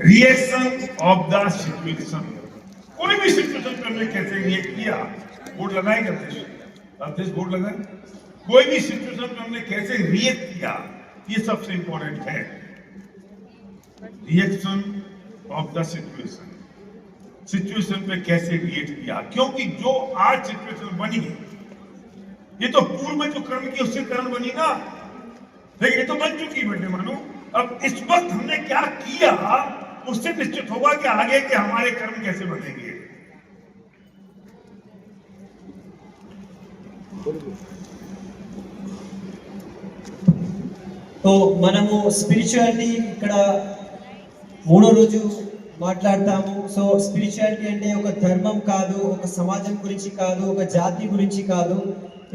Reaction of the situation. कोई भी situation पर हमने कैसे रिएक्ट किया, बोर्ड लगाएंगे देश बोर्ड लगाए। कोई भी सिचुएशन पर हमने कैसे रिएक्ट किया, ये सबसे इंपॉर्टेंट है। Reaction of the situation, situation पे कैसे रिएक्ट किया, क्योंकि जो आज सिचुएशन बनी ये तो पूर्व में जो कर्म की उससे कर्म बनी ना, लेकिन ये तो बन चुकी बेटे मानो। अब इस वक्त हमने क्या किया उससे निश्चित होगा कि आगे के हमारे कर्म कैसे बनेंगे। तो మనము స్పిరిచువాలిటీ ఇక్కడ మూడో రోజు మాట్లాడతాము. సో స్పిరిచువాలిటీ అంటే ఒక ధర్మం కాదు, ఒక సమాజం గురించి కాదు, ఒక జాతి గురించి కాదు.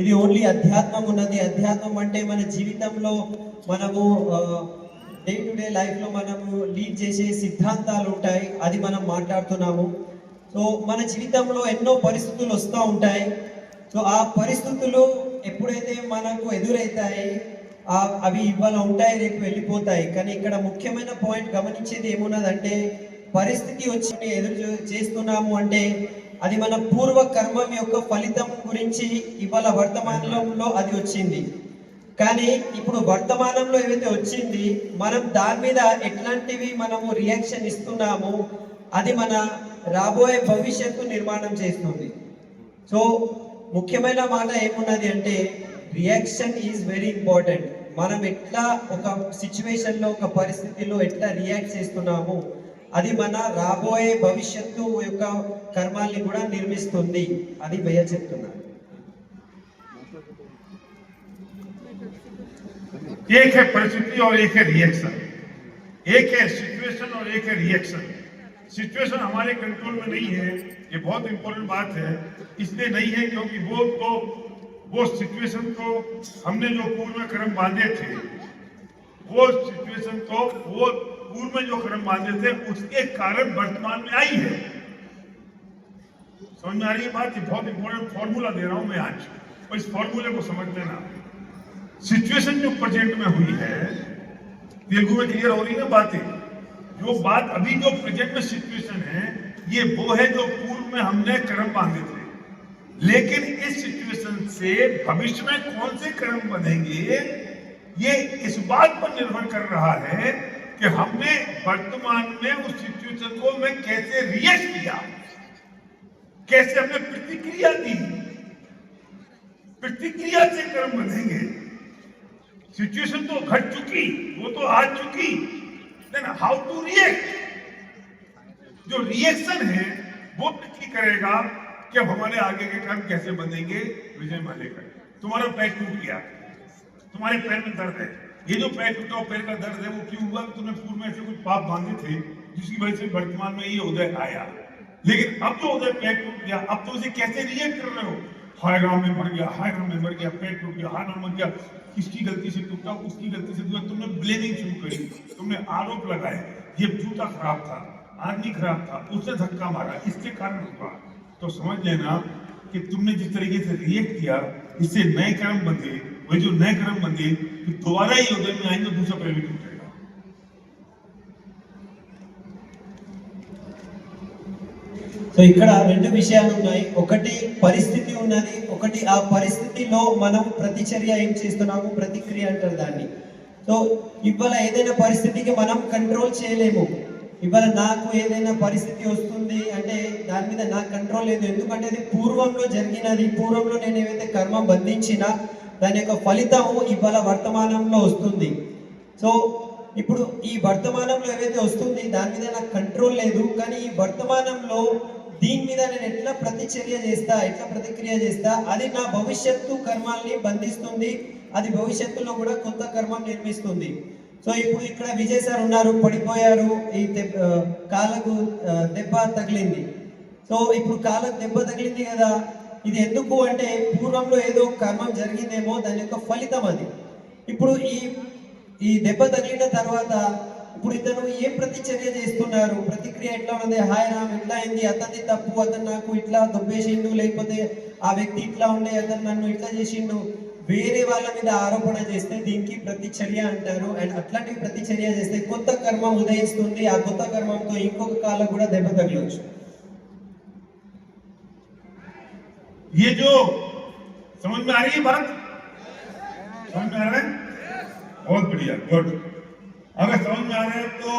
ఇది ఓన్లీ అధ్యాత్మం ఉన్నది. అధ్యాత్మం అంటే మన జీవితంలో మనము డే టు డే లైఫ్లో మనము లీడ్ చేసే సిద్ధాంతాలు ఉంటాయి, అది మనం మాట్లాడుతున్నాము. సో మన జీవితంలో ఎన్నో పరిస్థితులు వస్తూ ఉంటాయి. సో ఆ పరిస్థితులు ఎప్పుడైతే మనకు ఎదురవుతాయి అవి ఇవాళ ఉంటాయి, రేపు వెళ్ళిపోతాయి. కానీ ఇక్కడ ముఖ్యమైన పాయింట్ గమనించేది ఏమున్నదంటే, పరిస్థితి వచ్చి ఎదురు చేస్తున్నాము అంటే అది మన పూర్వ కర్మం యొక్క ఫలితం గురించి ఇవాళ వర్తమానంలో అది వచ్చింది. కానీ ఇప్పుడు వర్తమానంలో ఏవైతే వచ్చింది మనం దాని మీద ఎట్లాంటివి మనము రియాక్షన్ ఇస్తున్నాము అది మన రాబోయే భవిష్యత్తు నిర్మాణం చేస్తుంది. సో ముఖ్యమైన మాట ఏమున్నది అంటే రియాక్షన్ ఈజ్ వెరీ ఇంపార్టెంట్. మనం ఎట్లా ఒక సిచ్యువేషన్లో ఒక పరిస్థితిలో ఎట్లా రియాక్ట్ చేస్తున్నాము అది మన రాబోయే భవిష్యత్తు యొక్క కర్మాల్ని కూడా నిర్మిస్తుంది. అది భయ చెప్తున్నారు. एक है परिस्थिति और एक है रिएक्शन, एक है सिचुएशन और एक है रिएक्शन। सिचुएशन हमारे कंट्रोल में नहीं है, ये बहुत इंपॉर्टेंट बात है। इसलिए नहीं है क्योंकि वो सिचुएशन को हमने जो पूर्व में कर्म बांधे थे, वो सिचुएशन को वो पूर्व में जो कर्म बांधे थे उसके कारण वर्तमान में आई है। समझ में आ रही है बात? ये बहुत इंपॉर्टेंट फॉर्मूला दे रहा हूं मैं आज, और इस फॉर्मूले को समझ लेना। सिचुएशन जो प्रेजेंट में हुई है, तेलुगु में क्लियर हो रही है ना बातें? जो बात अभी जो प्रेजेंट में सिचुएशन है ये वो है जो पूर्व में हमने कर्म बांधे थे, लेकिन इस सिचुएशन से भविष्य में कौन से कर्म बनेंगे ये इस बात पर निर्भर कर रहा है कि हमने वर्तमान में उस सिचुएशन को में कैसे रिएक्ट किया, कैसे हमने प्रतिक्रिया दी। प्रतिक्रिया से कर्म बनेंगे। सिचुएशन तो घट चुकी, वो तो आ चुकी, देन हाउ टू रिएक्ट। जो रिएक्शन है वो नक्की करेगा कि अब हमारे आगे के कर्म कैसे बनेंगे। विजय मालेकर, तुम्हारा पैर टूट गया, तुम्हारे पैर में दर्द है। ये जो पैर टूटा पैर का दर्द है वो क्यों हुआ? तुमने पूर्व में ऐसे कुछ पाप बांधे थे जिसकी वजह से वर्तमान में ये उदय आया। लेकिन अब जो उदय पैर टूट गया, अब तो उसे कैसे रिएक्ट कर रहे हो? हाय राम में मर गया, हाय राम में मर गया, पैर टूट गया, हाय राम मर गया, किसकी गलती से टूटा, उसकी गलती से टूटा। तुमने ब्लेमिंग शुरू करी, तुमने आरोप लगाए, ये जूता खराब था, आदमी खराब था, उसने धक्का मारा, इसके कारण हुआ। तो समझ लेना कि तुमने जिस तरीके से रिएक्ट किया इससे नए कर्म बंधे, वही जो नए कर्म बंधे तो दोबारा ही उदय में आएंगे, दूसरा पैर भी टूटेगा। సో ఇక్కడ రెండు విషయాలు ఉన్నాయి. ఒకటి పరిస్థితి ఉన్నది, ఒకటి ఆ పరిస్థితిలో మనం ప్రతిచర్య ఏం చేస్తున్నాము, ప్రతిక్రియ అంటారు దాన్ని. సో ఇవాళ ఏదైనా పరిస్థితికి మనం కంట్రోల్ చేయలేము. ఇవాళ నాకు ఏదైనా పరిస్థితి వస్తుంది అంటే దాని మీద నాకు కంట్రోల్ లేదు, ఎందుకంటే అది పూర్వంలో జరిగినది. పూర్వంలో నేను ఏవైతే కర్మ బంధించినా దాని యొక్క ఫలితము ఇవాళ వర్తమానంలో వస్తుంది. సో ఇప్పుడు ఈ వర్తమానంలో ఏవైతే వస్తుంది దాని మీద నాకు కంట్రోల్ లేదు, కానీ ఈ వర్తమానంలో దీని మీద నేను ఎట్లా ప్రతిచర్య చేస్తా, ఎట్లా ప్రతిక్రియ చేస్తా అది నా భవిష్యత్తు కర్మాల్ని బంధిస్తుంది. అది భవిష్యత్తులో కూడా కొత్త కర్మం నిర్మిస్తుంది. సో ఇప్పుడు ఇక్కడ విజయ్ సార్ ఉన్నారు, పడిపోయారు, ఈ కాళ్ళకు దెబ్బ తగిలింది. సో ఇప్పుడు కాళ్ళకు దెబ్బ తగిలింది కదా, ఇది ఎందుకు అంటే పూర్వంలో ఏదో కర్మం జరిగిందేమో, దాని యొక్క ఫలితం అది. ఇప్పుడు ఈ దెబ్బ తగిలిన తర్వాత ఇప్పుడు ఇతను ఏం ప్రతిచర్య చేస్తున్నారు, ప్రతిక్రియ ఎట్లా ఉంది? హాయ్ రామ్ ఎట్లా అయింది, అతన్ని తప్పు, అతను నాకు ఇట్లా దొబ్బేసిండు, లేకపోతే ఆ వ్యక్తి ఇట్లా ఉండే, అతను నన్ను ఇట్లా చేసిండు. వేరే వాళ్ళ మీద ఆరోపణ చేస్తే దీనికి ప్రతిచర్య అంటారు. అండ్ అట్లాంటి ప్రతిచర్య చేస్తే కొత్త కర్మం ఉదయిస్తుంది. ఆ కొత్త కర్మంతో ఇంకొక కాళ్ళకు కూడా దెబ్బ తగలవచ్చు. ये जो समझ में आ रही है बात, समझ में आ रहा है? बहुत बढ़िया, गुड। अगर समझ में आ रहा है तो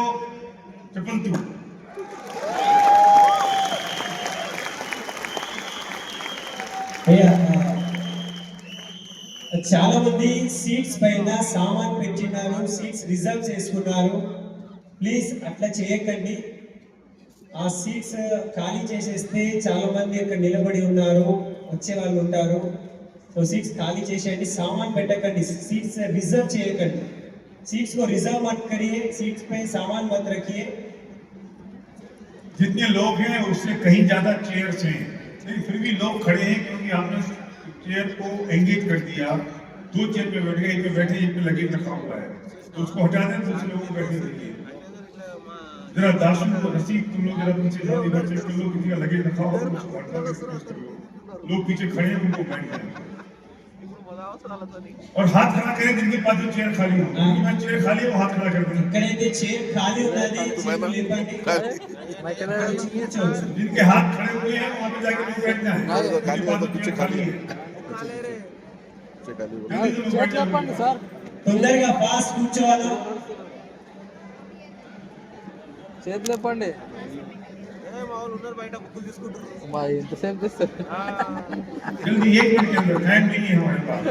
ट्रिपल टू। అయ్యా, చాలా మంది సీట్స్ పైన సామాన్ పెట్టినారు, సీట్స్ రిజర్వ్ చేసుకున్నారు. ప్లీజ్ అట్లా చేయకండి. ఆ సీట్స్ ఖాళీ చేసేస్తే చాలా మంది అక్కడ నిలబడి ఉన్నారు, వచ్చే వాళ్ళు ఉంటారు. సో సీట్స్ ఖాళీ చేసేయండి, సామాన్ పెట్టకండి, सीट्स रिजर्व చేయకండి. सीट्स को रिजर्व मत करिए, सीट्स पे सामान मत रखिए. जितने लोग हैं उससे कहीं ज्यादा चेयर्स हैं, लेकिन फिर भी लोग खड़े हैं क्योंकि आपने चेयर को एंगेज कर दिया। दो चेयर पे बैठ गए, एक पे बैठे, एक पे लगेज रखा हुआ है, तो उसको हटा दें, दूसरे लोगों को बैठने दीजिए। जरा दासुन को रसीद तुम लोग जरा पीछे जल्दी बैठे, तुम लोग किसी का लगेज रखा होगा तो उसको हटा दो। लोग पीछे खड़े हैं उनको बैठ जाए और हाथ खड़ा करें जिनके पास जो चेयर खाली हो। जिनके पास चेयर खाली है वो हाथ खड़ा कर दें। ఎక్కడైతే చైర్ ఖాళీ ఉన్నది చైర్ లేపండి. जिनके हाथ खड़े हुए हैं वहां पे जाके लोग बैठ जाएं। जिनके पास जो चेयर खाली है చెప్పండి సార్, తొందరగా ఫాస్ట్ కూర్చోవాలి. చేతులు చెప్పండి. మా ఎంతసేపు చేస్తారు? जल्दी 1 मिनट के अंदर, टाइम नहीं है हमारे पास।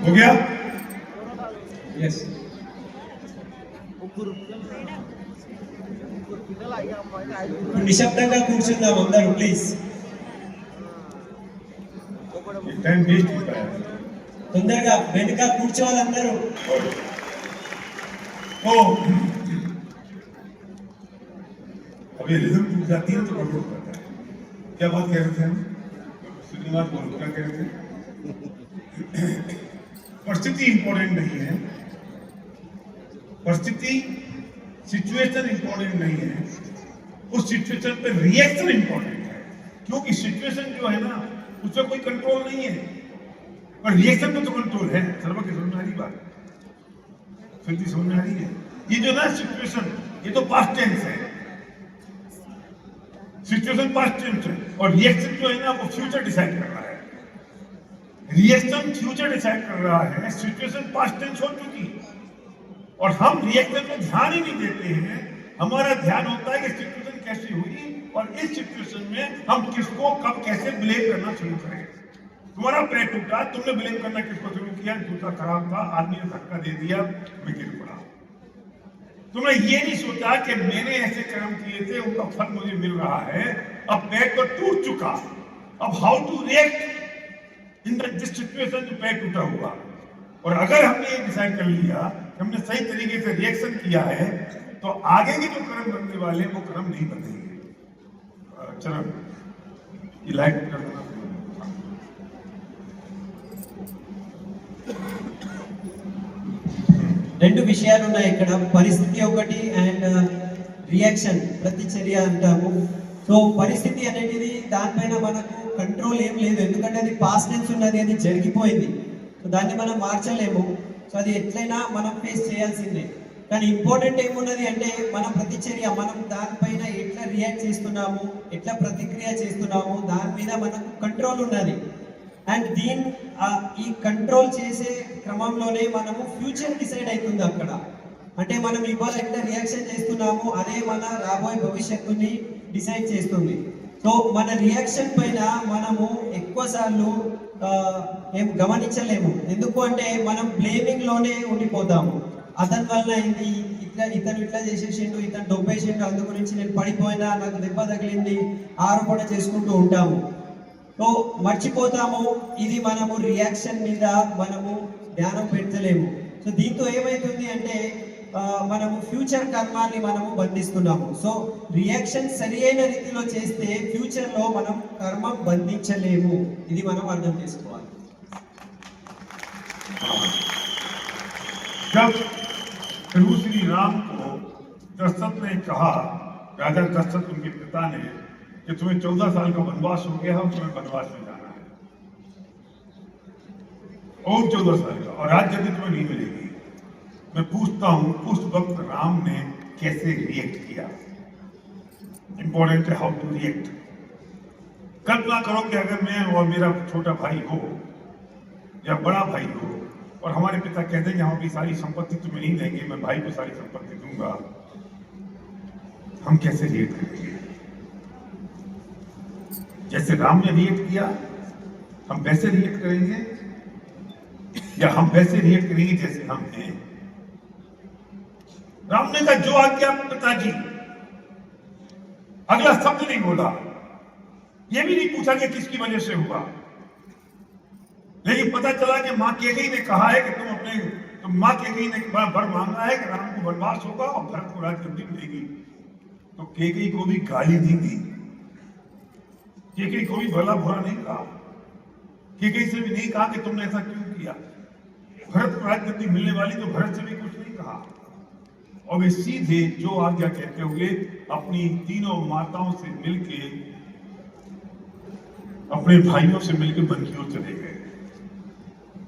हो गया? yes నిశ్శబ్దంగా కూర్చుందాం అందరూ ప్లీజ్. टाइम वेस्ट होता है। తొందరగా వెనుక కూర్చోవాలి అందరూ. तो अब ये रिदम टूट जाती है तो गड़बड़ होता है। क्या बात कह रहे थे हम? श्रीनिवास बोलो, क्या कह रहे थे? परिस्थिति इंपॉर्टेंट नहीं है, परिस्थिति सिचुएशन इंपॉर्टेंट नहीं है, उस सिचुएशन पे रिएक्शन इंपॉर्टेंट है। क्योंकि सिचुएशन जो है ना उसमें कोई कंट्रोल नहीं है, पर रिएक्शन में तो कंट्रोल है। सर्व की समझ में आ रही बात? फिर भी समझ में आ रही है? ये जो ना सिचुएशन, ये तो पास्ट टेंस है, सिचुएशन पास्ट टेंस है, और रिएक्शन जो है ना वो फ्यूचर डिसाइड कर रहा है। रिएक्शन फ्यूचर डिसाइड कर रहा है, सिचुएशन पास्ट टेंस हो चुकी, और हम रिएक्शन में ध्यान ही नहीं देते हैं। हमारा ध्यान होता है कि सिचुएशन कैसी हुई और इस सिचुएशन में हम किसको कब कैसे ब्लेम करना शुरू करें। तुम्हारा पैर टूटा, तुमने ब्लेम करना किसको शुरू किया? जूता खराब था, आदमी ने धक्का दे दिया, मैं गिर पड़ा। तुमने ये नहीं सोचा कि मैंने ऐसे कर्म किए थे, उनका फल मुझे मिल रहा है। अब पैर तो टूट चुका, अब how to react in this situation जो पैर टूटा हुआ। और अगर हमने ये डिसाइड कर लिया कि हमने सही तरीके से रिएक्शन किया है तो आगे के जो कर्म बनने वाले हैं वो कर्म नहीं बनेंगे। चलो ये लाइट कर देना। రెండు విషయాలు ఉన్నాయి ఇక్కడ, పరిస్థితి ఒకటి అండ్ రియాక్షన్ ప్రతిచర్య అంటాము. సో పరిస్థితి అనేది దానిపైన మనకు కంట్రోల్ ఏం లేదు, ఎందుకంటే అది పాస్ట్ టెన్స్ ఉన్నది, అది జరిగిపోయింది. సో దాన్ని మనం మార్చలేము. సో అది ఎట్లయినా మనం ఫేస్ చేయాల్సిందే. కానీ ఇంపార్టెంట్ ఏమున్నది అంటే మన ప్రతిచర్య, మనం దానిపైన ఎట్లా రియాక్ట్ చేస్తున్నాము, ఎట్లా ప్రతిక్రియ చేస్తున్నాము, దాని మీద మనకు కంట్రోల్ ఉన్నది. అండ్ ఈ కంట్రోల్ చేసే క్రమంలోనే మనము ఫ్యూచర్ డిసైడ్ అవుతుంది అక్కడ. అంటే మనం ఇవాళ ఎట్లా రియాక్షన్ చేస్తున్నాము అదే మన రాబోయే భవిష్యత్తుని డిసైడ్ చేస్తుంది. సో మన రియాక్షన్ పైన మనము ఎక్కువ సార్లు ఏం గమనించలేము. ఎందుకు అంటే మనం బ్లేమింగ్ లోనే ఉండిపోతాము. అతని వల్ల అయింది, ఇతను ఇట్లా చేసేసిండు, ఇతను డొబ్బేసిండు, అందు గురించి నేను పడిపోయినా, నాకు దెబ్బ తగిలింది, ఆరోపణ చేసుకుంటూ ఉంటాము. సో మర్చిపోతాము ఇది మనము రియాక్షన్ మీద మనము ధ్యానం పెట్టలేము. సో దీంతో ఏమైతుంది అంటే మనము ఫ్యూచర్ కర్మాన్ని మనము బంధిస్తున్నాము. సో రియాక్షన్ సరి అయిన రీతిలో చేస్తే ఫ్యూచర్ లో మనం కర్మం బంధించలేము. ఇది మనం అర్థం చేసుకోవాలి. जब प्रभु श्री राम को दशरथ ने कहा, राजा दशरथ उनके पिता ने, कि तुम्हें 14 साल का वनवास हो गया है और तुम्हें वनवास में जाना है, और 14 साल का, और राज्य यदि तुम्हें नहीं मिलेगी। मैं पूछता हूं उस वक्त राम ने कैसे रिएक्ट किया। इंपॉर्टेंट है हाउ टू रिएक्ट। कल्पना करो कि अगर मैं और मेरा छोटा भाई हो या बड़ा भाई हो और हमारे पिता कह देंगे हम अपनी सारी संपत्ति तुम्हें नहीं देंगे, मैं भाई को सारी संपत्ति दूंगा, हम कैसे रिएक्ट करेंगे? जैसे राम ने रिएक्ट किया हम वैसे रिएक्ट करेंगे, या हम वैसे रिएक्ट करेंगे जैसे हम हैं? राम ने कहा जो आज्ञा पिताजी, अगला शब्द नहीं बोला, यह भी नहीं पूछा कि किसकी वजह से हुआ। लेकिन पता चला कि मां कैकेयी ने कहा है कि मां कैकेयी ने वर मांगा है कि राम को वनवास होगा और भरत को राजगद्दी मिलेगी। तो कैकेयी को भी गाली नहीं दी, कैकेयी को भी भला बुरा नहीं कहा, कैकेयी से भी नहीं कहा कि तुमने ऐसा क्यों किया। भरत को राजगद्दी मिलने वाली तो भरत से भी कुछ नहीं कहा, और वे सीधे जो आज्ञा कहते हुए अपनी तीनों माताओं से मिलके, अपने भाइयों से मिलकर वन की ओर चले गए।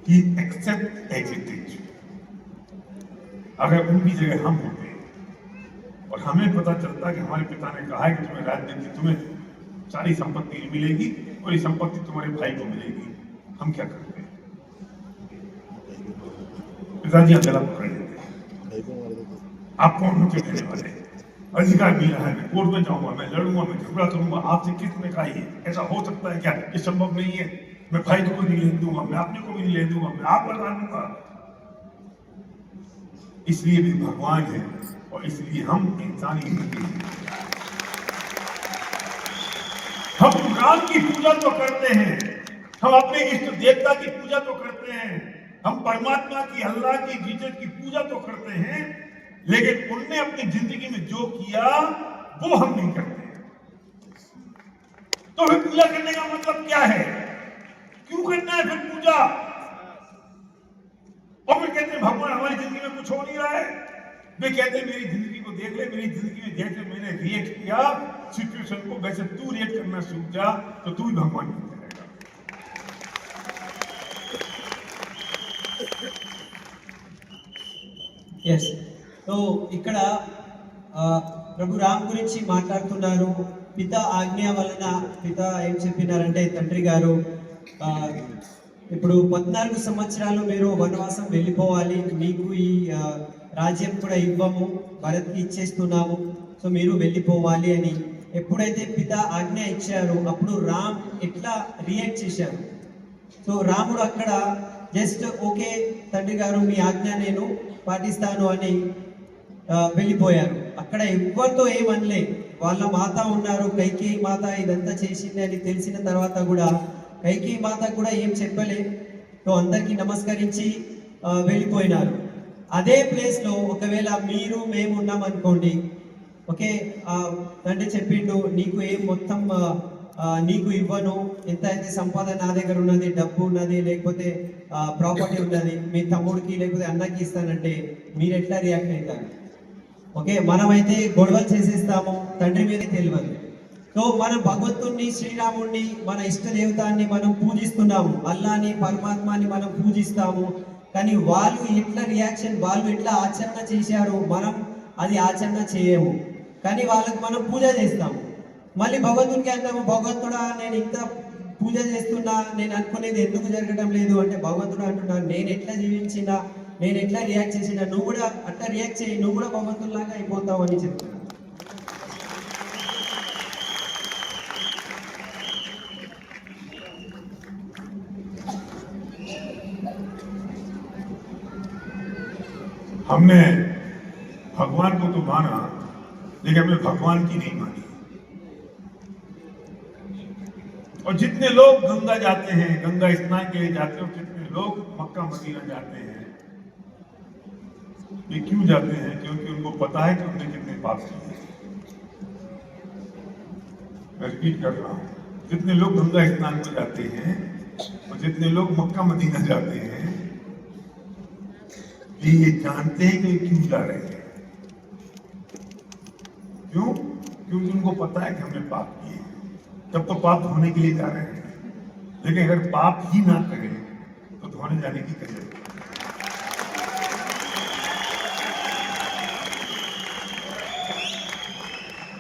He accept as it is। अगर उनकी जगह हम होते और हमें पता चलता कि हमारे पिता ने कहा है कि तुम्हें राजनीति, तुम्हें सारी संपत्ति मिलेगी और ये संपत्ति तुम्हारे भाई को मिलेगी, हम क्या करते? पिताजी अकेला पकड़ लेते, आप कौन मुझे देने वाले? अधिकार मिला है, मैं कोर्ट में जाऊंगा, मैं लड़ूंगा, मैं झगड़ा करूंगा, आपसे किसने कहा ये ऐसा हो सकता है क्या? ये संभव नहीं है, मैं भाई को भी नहीं ले दूंगा, मैं अपने को भी नहीं ले दूंगा, मैं आप लगा दूंगा। इसलिए भी भगवान है और इसलिए हम इंसानी हैं। हम राम की पूजा तो करते हैं, हम अपने इष्ट देवता की पूजा तो करते हैं, हम परमात्मा की, अल्लाह की, जीसस की पूजा तो करते हैं, लेकिन उनने अपनी जिंदगी में जो किया वो हम नहीं करते। तो फिर पूजा करने का मतलब क्या है? क्यों करना है फिर पूजा? और फिर कहते हैं भगवान हमारी जिंदगी में कुछ हो नहीं रहा है। वे कहते हैं मेरी जिंदगी को देख ले, मेरी जिंदगी में जैसे मैंने रिएक्ट किया सिचुएशन को, वैसे तू रिएक्ट करना सीख जा, तो तू भी भगवान बन जाएगा। ఎస్ సో ఇక్కడ ప్రభు రామ్ గురించి మాట్లాడుతున్నారు. పిత ఆజ్ఞ వలన, పిత ఏం చెప్పినారంటే తండ్రి గారు ఇప్పుడు 14 సంవత్సరాలు మీరు వనవాసం వెళ్ళిపోవాలి, మీకు ఈ రాజ్యం కూడా ఇవ్వము, భరత్కి ఇచ్చేస్తున్నాము, సో మీరు వెళ్ళిపోవాలి అని ఎప్పుడైతే పిత ఆజ్ఞ ఇచ్చారు అప్పుడు రామ్ ఎట్లా రియాక్ట్ చేశారు? సో రాముడు అక్కడ జస్ట్ ఓకే తండ్రి గారు మీ ఆజ్ఞ నేను పాటిస్తాను అని వెళ్ళిపోయారు. అక్కడ ఎవరితో ఏమనలే. వాళ్ళ మాత ఉన్నారు, కైకేయి మాత ఇదంతా చేసింది అని తెలిసిన తర్వాత కూడా కైకేయి మాత కూడా ఏం చెప్పలే. సో అందరికీ నమస్కరించి వెళ్ళిపోయినారు. అదే ప్లేస్లో ఒకవేళ మీరు మేము ఉన్నాం అనుకోండి, ఓకే తండ్రి చెప్పిండు నీకు ఏం మొత్తం నీకు ఇవ్వను, ఎంత అయితే సంపాదన నా దగ్గర ఉన్నది, డబ్బు ఉన్నది, లేకపోతే ప్రాపర్టీ ఉన్నది, మీ తమ్ముడికి లేకపోతే అన్నకి ఇస్తానంటే మీరు ఎట్లా రియాక్ట్ అవుతారు? ఓకే మనమైతే గొడవలు చేసేస్తాము, తండ్రి మీద తెలియదు. సో మనం భగవంతుణ్ణి, శ్రీరాముణ్ణి, మన ఇష్ట దేవతాన్ని మనం పూజిస్తున్నాము, అల్లాని, పరమాత్మాని మనం పూజిస్తాము. కానీ వాళ్ళు ఎట్లా రియాక్షన్, వాళ్ళు ఎట్లా ఆచరణ చేశారు, మనం అది ఆచరణ చేయము. కానీ వాళ్ళకి మనం పూజ చేస్తాము. మళ్ళీ భగవంతుడికి అంటాము, భగవంతుడా నేను ఇంత పూజ చేస్తున్నా, నేను అనుకునేది ఎందుకు జరగడం లేదు అంటే భగవంతుడు అంటున్నాను నేను ఎట్లా జీవించినా, నేను ఎట్లా రియాక్ట్ చేసినా నువ్వు కూడా అట్లా రియాక్ట్ చేయి, నువ్వు కూడా భగవంతుడిలాగా అయిపోతావు అని చెప్తున్నాను. हमने भगवान को तो माना लेकिन हमने भगवान की नहीं मानी। और जितने लोग गंगा जाते हैं, गंगा स्नान के लिए जाते हैं, जितने लोग मक्का मदीना जाते हैं, ये क्यों जाते हैं? क्योंकि उनको पता है कि उन्होंने कितने पाप किए। मैं रिपीट कर रहा हूं, जितने लोग गंगा स्नान को जाते हैं और जितने लोग मक्का मदीना जाते हैं, ये जानते हैं कि क्यों जा रहे हैं। क्यों? क्योंकि उनको पता है कि हमने पाप किए, तब तो पाप धोने के लिए जा रहे हैं। लेकिन अगर पाप ही ना करें तो धोने जाने की क्या जरूरत है?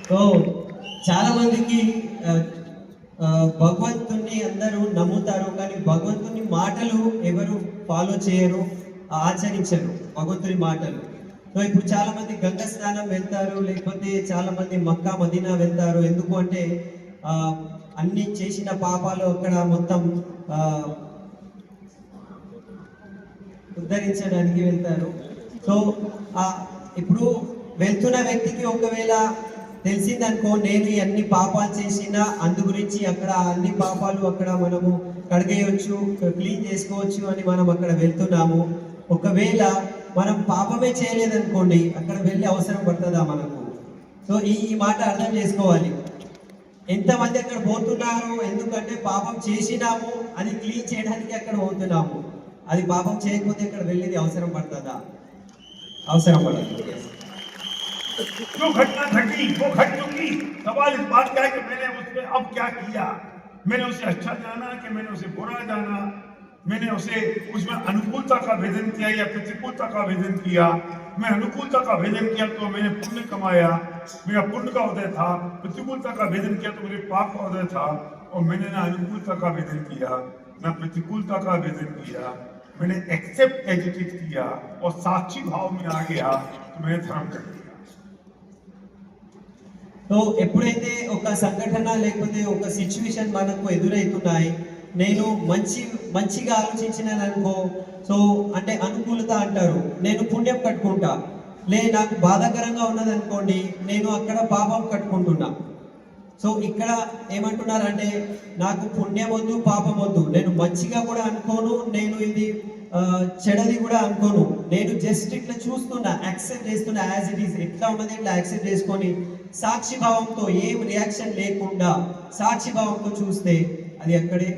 సో చాలా మందికి ఆ, భగవంతుని అందరూ నమ్ముతారు, కానీ భగవంతుని మాటలు ఎవరు ఫాలో చేయరు, ఆచరించరు భగవంతుని మాటలు. సో ఇప్పుడు చాలా మంది గంగా స్నానం వెళ్తారు, లేకపోతే చాలా మంది మక్కా మదీనా వెళ్తారు. ఎందుకు అంటే ఆ, అన్ని చేసిన పాపాలు అక్కడ మొత్తం ఆ, ఉద్ధరించడానికి వెళ్తారు. సో ఆ, ఇప్పుడు వెళ్తున్న వ్యక్తికి ఒకవేళ తెలిసిందనుకో, నేను ఈ అన్ని పాపాలు చేసిన అందు గురించి అక్కడ అన్ని పాపాలు అక్కడ మనము కడిగేయచ్చు, క్లీన్ చేసుకోవచ్చు అని మనం అక్కడ వెళ్తున్నాము. ఒకవేళ మనం పాపమే చేయలేదనుకోండి, అక్కడ వెళ్ళి అవసరం పడుతుందా మనకు? సో ఈ మాట అర్థం చేసుకోవాలి. ఎంతమంది అక్కడ పోతున్నారు? ఎందుకంటే పాపం చేసినాము, అది క్లీన్ చేయడానికి అక్కడ పోతున్నాము. అది పాపం చేయకపోతే ఇక్కడ వెళ్ళేది అవసరం పడుతుందా? అవసరం పడదు. जो घटना घटी वो घट चुकी। सवाल इस बात का है कि मैंने उसमें अब क्या किया। मैंने उसे अच्छा जाना कि मैंने उसे बुरा जाना? मैंने उसे उसमें अनुकूलता का भेदन किया या प्रतिकूलता का भेदन किया? मैं अनुकूलता का भेदन किया तो मैंने पुण्य कमाया, मेरा पुण्य का उदय था। प्रतिकूलता का भेदन किया तो मेरे पाप का उदय था। और मैंने ना अनुकूलता का भेदन किया ना प्रतिकूलता का भेदन किया, मैंने एक्सेप्ट एजिटेट किया और साक्षी भाव में आ गया तो मैंने धर्म कर दिया। సో ఎప్పుడైతే ఒక సంఘటన లేకపోతే ఒక సిచ్యువేషన్ మనకు ఎదురవుతున్నాయి, నేను మంచిగా ఆలోచించినాను అనుకో, సో అంటే అనుకూలత అంటారు, నేను పుణ్యం కట్టుకుంటా. నాకు బాధాకరంగా ఉన్నది అనుకోండి, నేను అక్కడ పాపం కట్టుకుంటున్నా. సో ఇక్కడ ఏమంటున్నారంటే, నాకు పుణ్యం వద్దు, పాపం వద్దు, నేను మంచిగా కూడా అనుకోను, నేను ఇది చెడది కూడా అనుకోను, నేను జస్ట్ ఇట్లా చూస్తున్నా, యాక్సెప్ట్ చేస్తున్నా యాజ్ ఇట్ ఈస్, ఎట్లా ఉన్నది ఇట్లా యాక్సెప్ట్ చేసుకొని సాక్షి భావంతో ఏం రియాక్షన్ లేకుండా సాక్షి భావంతో చూస్తే అది అక్కడే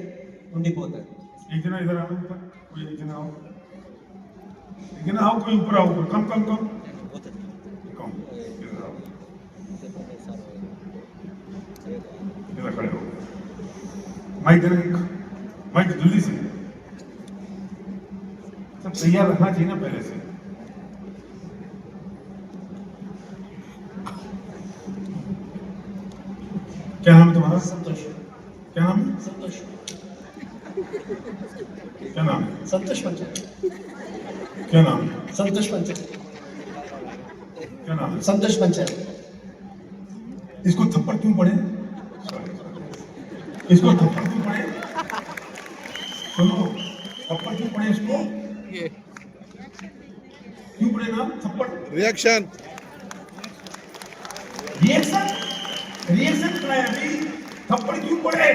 ఉండిపోతుంది. एक जना इधर आओ, ऊपर कोई एक जना आओ, एक जना आओ, कोई ऊपर आओ, कम कम कम कम, इधर आओ, इधर खड़े हो। माइक देना, माइक जल्दी से, सब तैयार रखना चाहिए ना पहले से। क्या नाम है तुम्हारा? संतोष। क्या नाम है? संतोष। क्या नाम है? संतोष पंचल। क्या नाम है? संतोष पंचल। क्या नाम है? संतोष पंचल। इसको थप्पड़ क्यों पड़े? इसको थप्पड़ क्यों पड़े? सुनो, थप्पड़ क्यों पड़े इसको? ये क्यों पड़े ना थप्पड़? रिएक्शन रिएक्शन रिएक्शन क्या है अभी? थप्पड़ क्यों पड़े?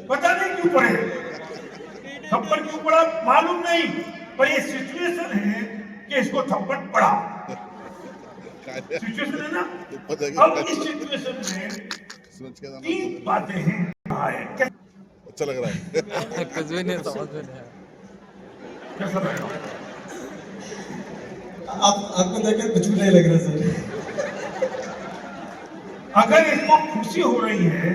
पता नहीं क्यों पड़े, थप्पड़ क्यों पड़ा मालूम नहीं, पर ये सिचुएशन है कि इसको थप्पड़ पड़ा। सिचुएशन है ना? अब इस सिचुएशन में सूरज के दाना तीन बातें हैं। अच्छा लग रहा है कुछ भी नहीं समझ में नहीं आया। कैसा लगा? आपको देखकर कुछ भी नहीं लग रहा सर। अगर इसको खुशी हो रही है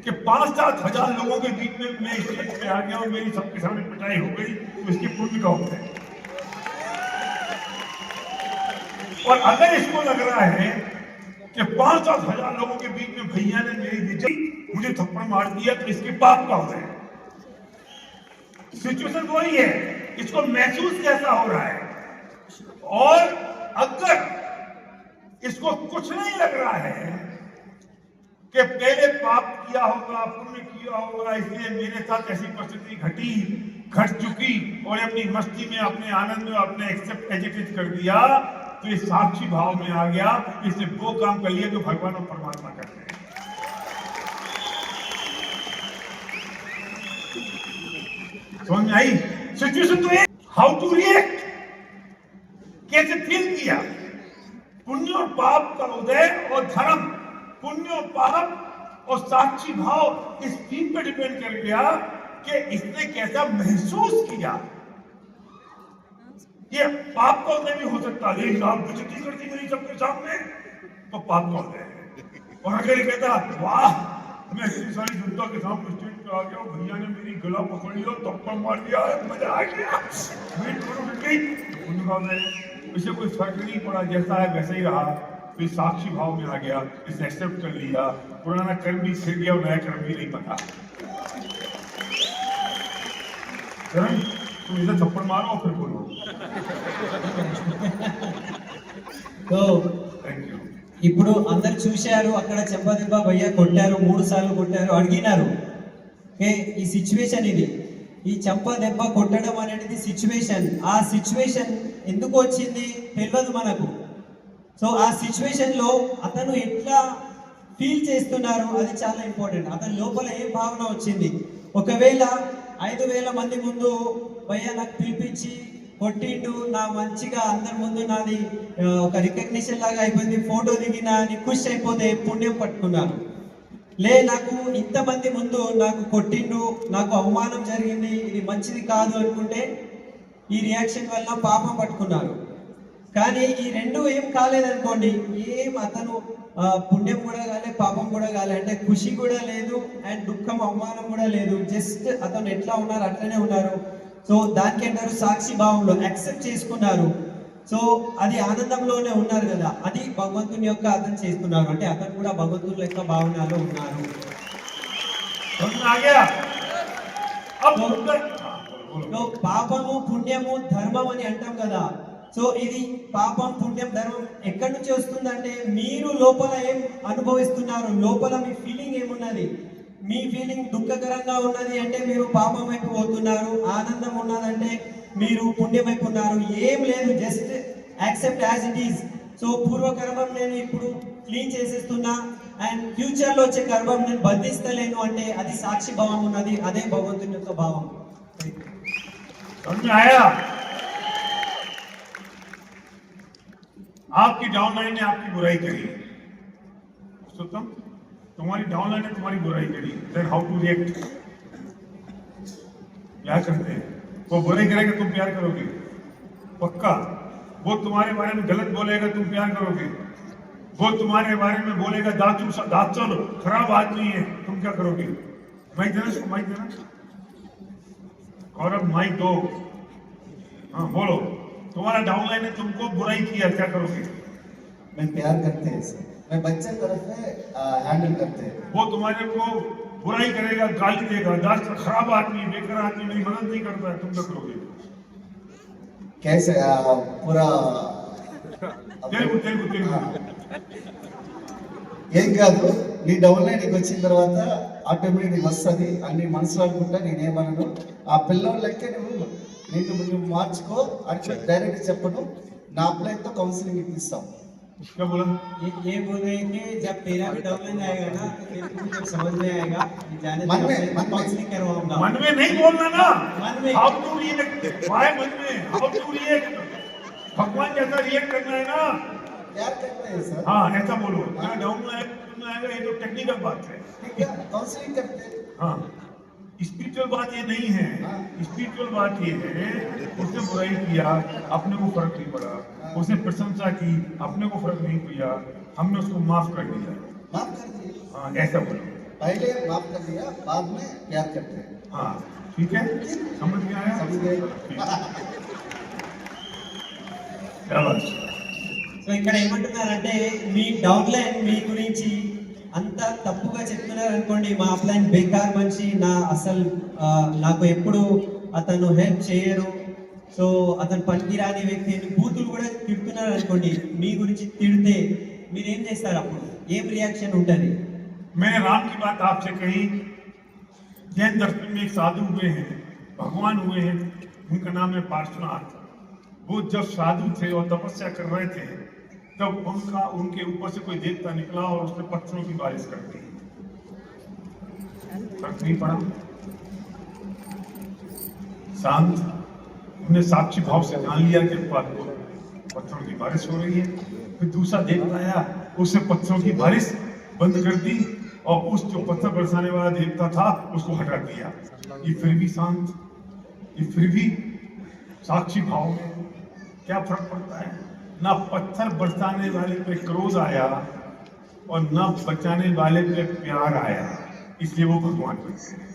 कि 5-7 हजार लोगों के बीच में मैं स्टेज पे आ गया और मेरी सबके सामने पिटाई हो गई, तो इसकी पुण्य का होता है। और अगर इसको लग रहा है कि 5-7 हजार लोगों के बीच में भैया ने मेरी बेइज्जती, मुझे थप्पड़ मार दिया, तो इसके पाप का होता है। सिचुएशन वही है, इसको महसूस कैसा हो रहा है। और अगर इसको कुछ नहीं लग रहा है कि पहले पाप किया होगा, पुण्य किया होगा, इसलिए मेरे साथ ऐसी परिस्थिति घट चुकी और अपनी मस्ती में, अपने आनंद में अपने एक्सेप्ट एजिटेट कर दिया, तो ये साक्षी भाव में आ गया, इसने वो काम कर लिया जो भगवान और परमात्मा करते हैं। समझ में आई? सिचुएशन तो है, हाउ टू रिएक्ट, कैसे फील किया। पुण्य और पाप का उदय और धर्म, पुण्य और पाप और साक्षी भाव इस चीज पर डिपेंड कर गया कि इसने कैसा महसूस किया। ये पाप का उदय भी हो सकता है, लेकिन आप बेइज्जती करती मेरी सबके सामने, तो पाप कौन है? और अगर ये कहता वाह मैं इतनी सारी जनता के सामने स्टेज पे आ गया, भैया ने मेरी गला पकड़ लिया, थप्पड़ मार दिया, मजा आ गया, वेट करो इसे कोई फर्क नहीं पड़ा, जैसा है वैसा ही रहा, फिर साक्षी भाव में आ गया, इसे एक्सेप्ट कर लिया, पुराना कर्म भी छिड़ गया और नया कर्म भी नहीं पता। करण तुम इसे थप्पड़ मारो और फिर बोलो। So thank you. ఇప్పుడు అందరు చూశారు, అక్కడ చెంపదెబ్బ భయ్య కొట్టారు, 3 సార్లు కొట్టారు, అడిగినారు ఈ సిచ్యువేషన్ ఇది, ఈ చెంప దెబ్బ కొట్టడం అనేది సిచ్యువేషన్, ఆ సిచ్యువేషన్ ఎందుకు వచ్చింది తెలియదు మనకు. సో ఆ సిచ్యువేషన్ లో అతను ఎట్లా ఫీల్ చేస్తున్నారు అది చాలా ఇంపార్టెంట్. అతని లోపల ఏ భావన వచ్చింది. ఒకవేళ 5,000 మంది ముందు భయ్య నాకు పిలిపించి కొట్టిండు, నా మంచిగా అందరి ముందు నాది ఒక రికగ్నిషన్ లాగా అయిపోయింది, ఫోటో దిగినా అని ఖుషి అయిపోతే పుణ్యం పట్టుకున్నాను. లే నాకు ఇంతమంది ముందు నాకు కొట్టిండు, నాకు అవమానం జరిగింది, ఇది మంచిది కాదు అనుకుంటే ఈ రియాక్షన్ వల్ల పాపం పట్టుకున్నారు. కానీ ఈ రెండు ఏం కాలేదనుకోండి, ఏం అతను పుణ్యం కూడా కాలే, పాపం కూడా కాలే, అంటే ఖుషి కూడా లేదు అండ్ దుఃఖం అవమానం కూడా లేదు, జస్ట్ అతను ఎట్లా ఉన్నారు అట్లనే ఉన్నారు. సో దానికి అంటారు సాక్షి భావంలో యాక్సెప్ట్ చేసుకున్నారు. సో అది ఆనందంలోనే ఉన్నారు కదా, అది భగవంతుని యొక్క అతను చేస్తున్నారు, అంటే అతను కూడా భగవంతుని యొక్క భావనలో ఉన్నారు. సో పాపము పుణ్యము ధర్మం అని అంటాం కదా. సో ఇది పాపం పుణ్యం ధర్మం ఎక్కడి నుంచి వస్తుందంటే మీరు లోపల ఏం అనుభవిస్తున్నారు, లోపల మీ ఫీలింగ్ ఏమున్నది. మీ ఫీలింగ్ దుఃఖకరంగా ఉన్నది అంటే మీరు పాపం వైపు పోతున్నారు, ఆనందం ఉన్నదంటే మీరు పుణ్యం వైపు ఉన్నారు. ఏం లేదు, just accept as it is. So పూర్వకర్మం నేను ఇప్పుడు క్లీన్ చేసేస్తున్నా అండ్ ఫ్యూచర్ లో వచ్చే కర్మం నేను బంధిస్తలేను అంటే అది సాక్షి భావం ఉన్నది, అదే భగవంతుని యొక్క భావం. आपकी डाउनलाइन ने आपकी बुराई करी, सुतम तुम्हारी डाउनलाइन ने तुम्हारी बुराई करी, देन हाउ टू रिएक्ट? क्या करते हैं? वो बुराई करेगा तुम प्यार करोगे पक्का, वो तुम्हारे बारे में गलत बोलेगा तुम प्यार करोगे, वो तुम्हारे बारे में बोलेगा दाचल खराब आदमी है, तुम क्या करोगे? माइक देना इसको, माइक देना गौरव, माइक दो। हाँ बोलो, तुम्हारा डाउनलाइन ने तुमको बुराई किया, क्या करोगे? मैं प्यार करते हैं सर, मैं बच्चे तरफ से हैंडल करते हैं। वो तुम्हारे को बुराई करेगा, गाली देगा, दास खराब आदमी, बेकार आदमी, मेरी मदद नहीं करता है, तुम क्या करोगे? कैसे पूरा తెలుగు తెలుగు తెలుగు ఏం కాదు, నీ డౌన్లైన్కి వచ్చిన తర్వాత ఆటోమేటిక్ వస్తుంది అని మనసులో అనుకుంటా. నేనేమన్నాను, ఆ పిల్లల లెక్క నువ్వు మార్చుకో అని డైరెక్ట్ చెప్పను, నా అప్లైన్తో కౌన్సిలింగ్ ఇప్పిస్తాం. क्या बोला? ये बोल रहे हैं कि जब तेरा भी डाउनलाइन आएगा ना तो तेरे को जब समझ में आएगा कि जाने मन में काउंसलिंग करवाऊंगा। मन में नहीं बोलना ना, मन में हाउ टू रिएक्ट, व्हाई मन में, हाउ टू रिएक्ट, भगवान जैसा रिएक्ट करना है ना। प्यार करते हैं सर। हाँ ऐसा बोलो, मेरा डाउन में आएगा, ये तो टेक्निकल बात है, ठीक है, काउंसलिंग करते हैं। हाँ स्पिरिचुअल बात ये नहीं है, स्पिरिचुअल बात ये है उसने बुराई किया अपने को फर्क नहीं पड़ा, उसने प्रशंसा की अपने को फर्क नहीं किया, हमने उसको माफ कर दिया। माफ कर दिए, हाँ ऐसा बोलो, पहले माफ कर दिया, बाद में प्यार करते हैं। हाँ ठीक है, समझ में आया? समझ गए। क्या बात? సో ఇక్కడ ఏమంటున్నారంటే మీ డౌన్లైన్ మీ గురించి అంత తప్పుగా చెప్తున్నారు అనుకోండి, మా అప్లైన్ బేకార్ మనిషి, నా అసలు నాకు ఎప్పుడు అతను హెల్ప్ చేయరు, సో అతను పనికిరాని వ్యక్తి అని బూతులు కూడా తిడుతున్నారు అనుకోండి, మీ గురించి తిడితే మీరు ఏం చేస్తారు, అప్పుడు ఏం రియాక్షన్ ఉంటుంది? मैंने राम की बात आपसे कही, जैन दर्शन में एक साधु हुए हैं, भगवान हुए हैं, उनका नाम है पार्श्वनाथ। वो जब साधु थे और तपस्या कर रहे थे तब उनके ऊपर से कोई देवता निकला और उसने पत्थरों की बारिश कर दी, फर्क नहीं पड़ा, शांत, उन्हें साक्षी भाव से जान लिया कि पत्थरों की बारिश हो रही है। फिर दूसरा देवता आया, उसने पत्थरों की बारिश बंद कर दी और उस जो पत्थर बरसाने वाला देवता था उसको हटा दिया। ये फिर भी शांत, ये फिर भी साक्षी भाव में क्या फर्क पड़ता है? ना पत्थर बरसाने वाले पे क्रोध आया, और न बचाने वाले पे प्यार आया, इसलिए वो भगवान बन गए।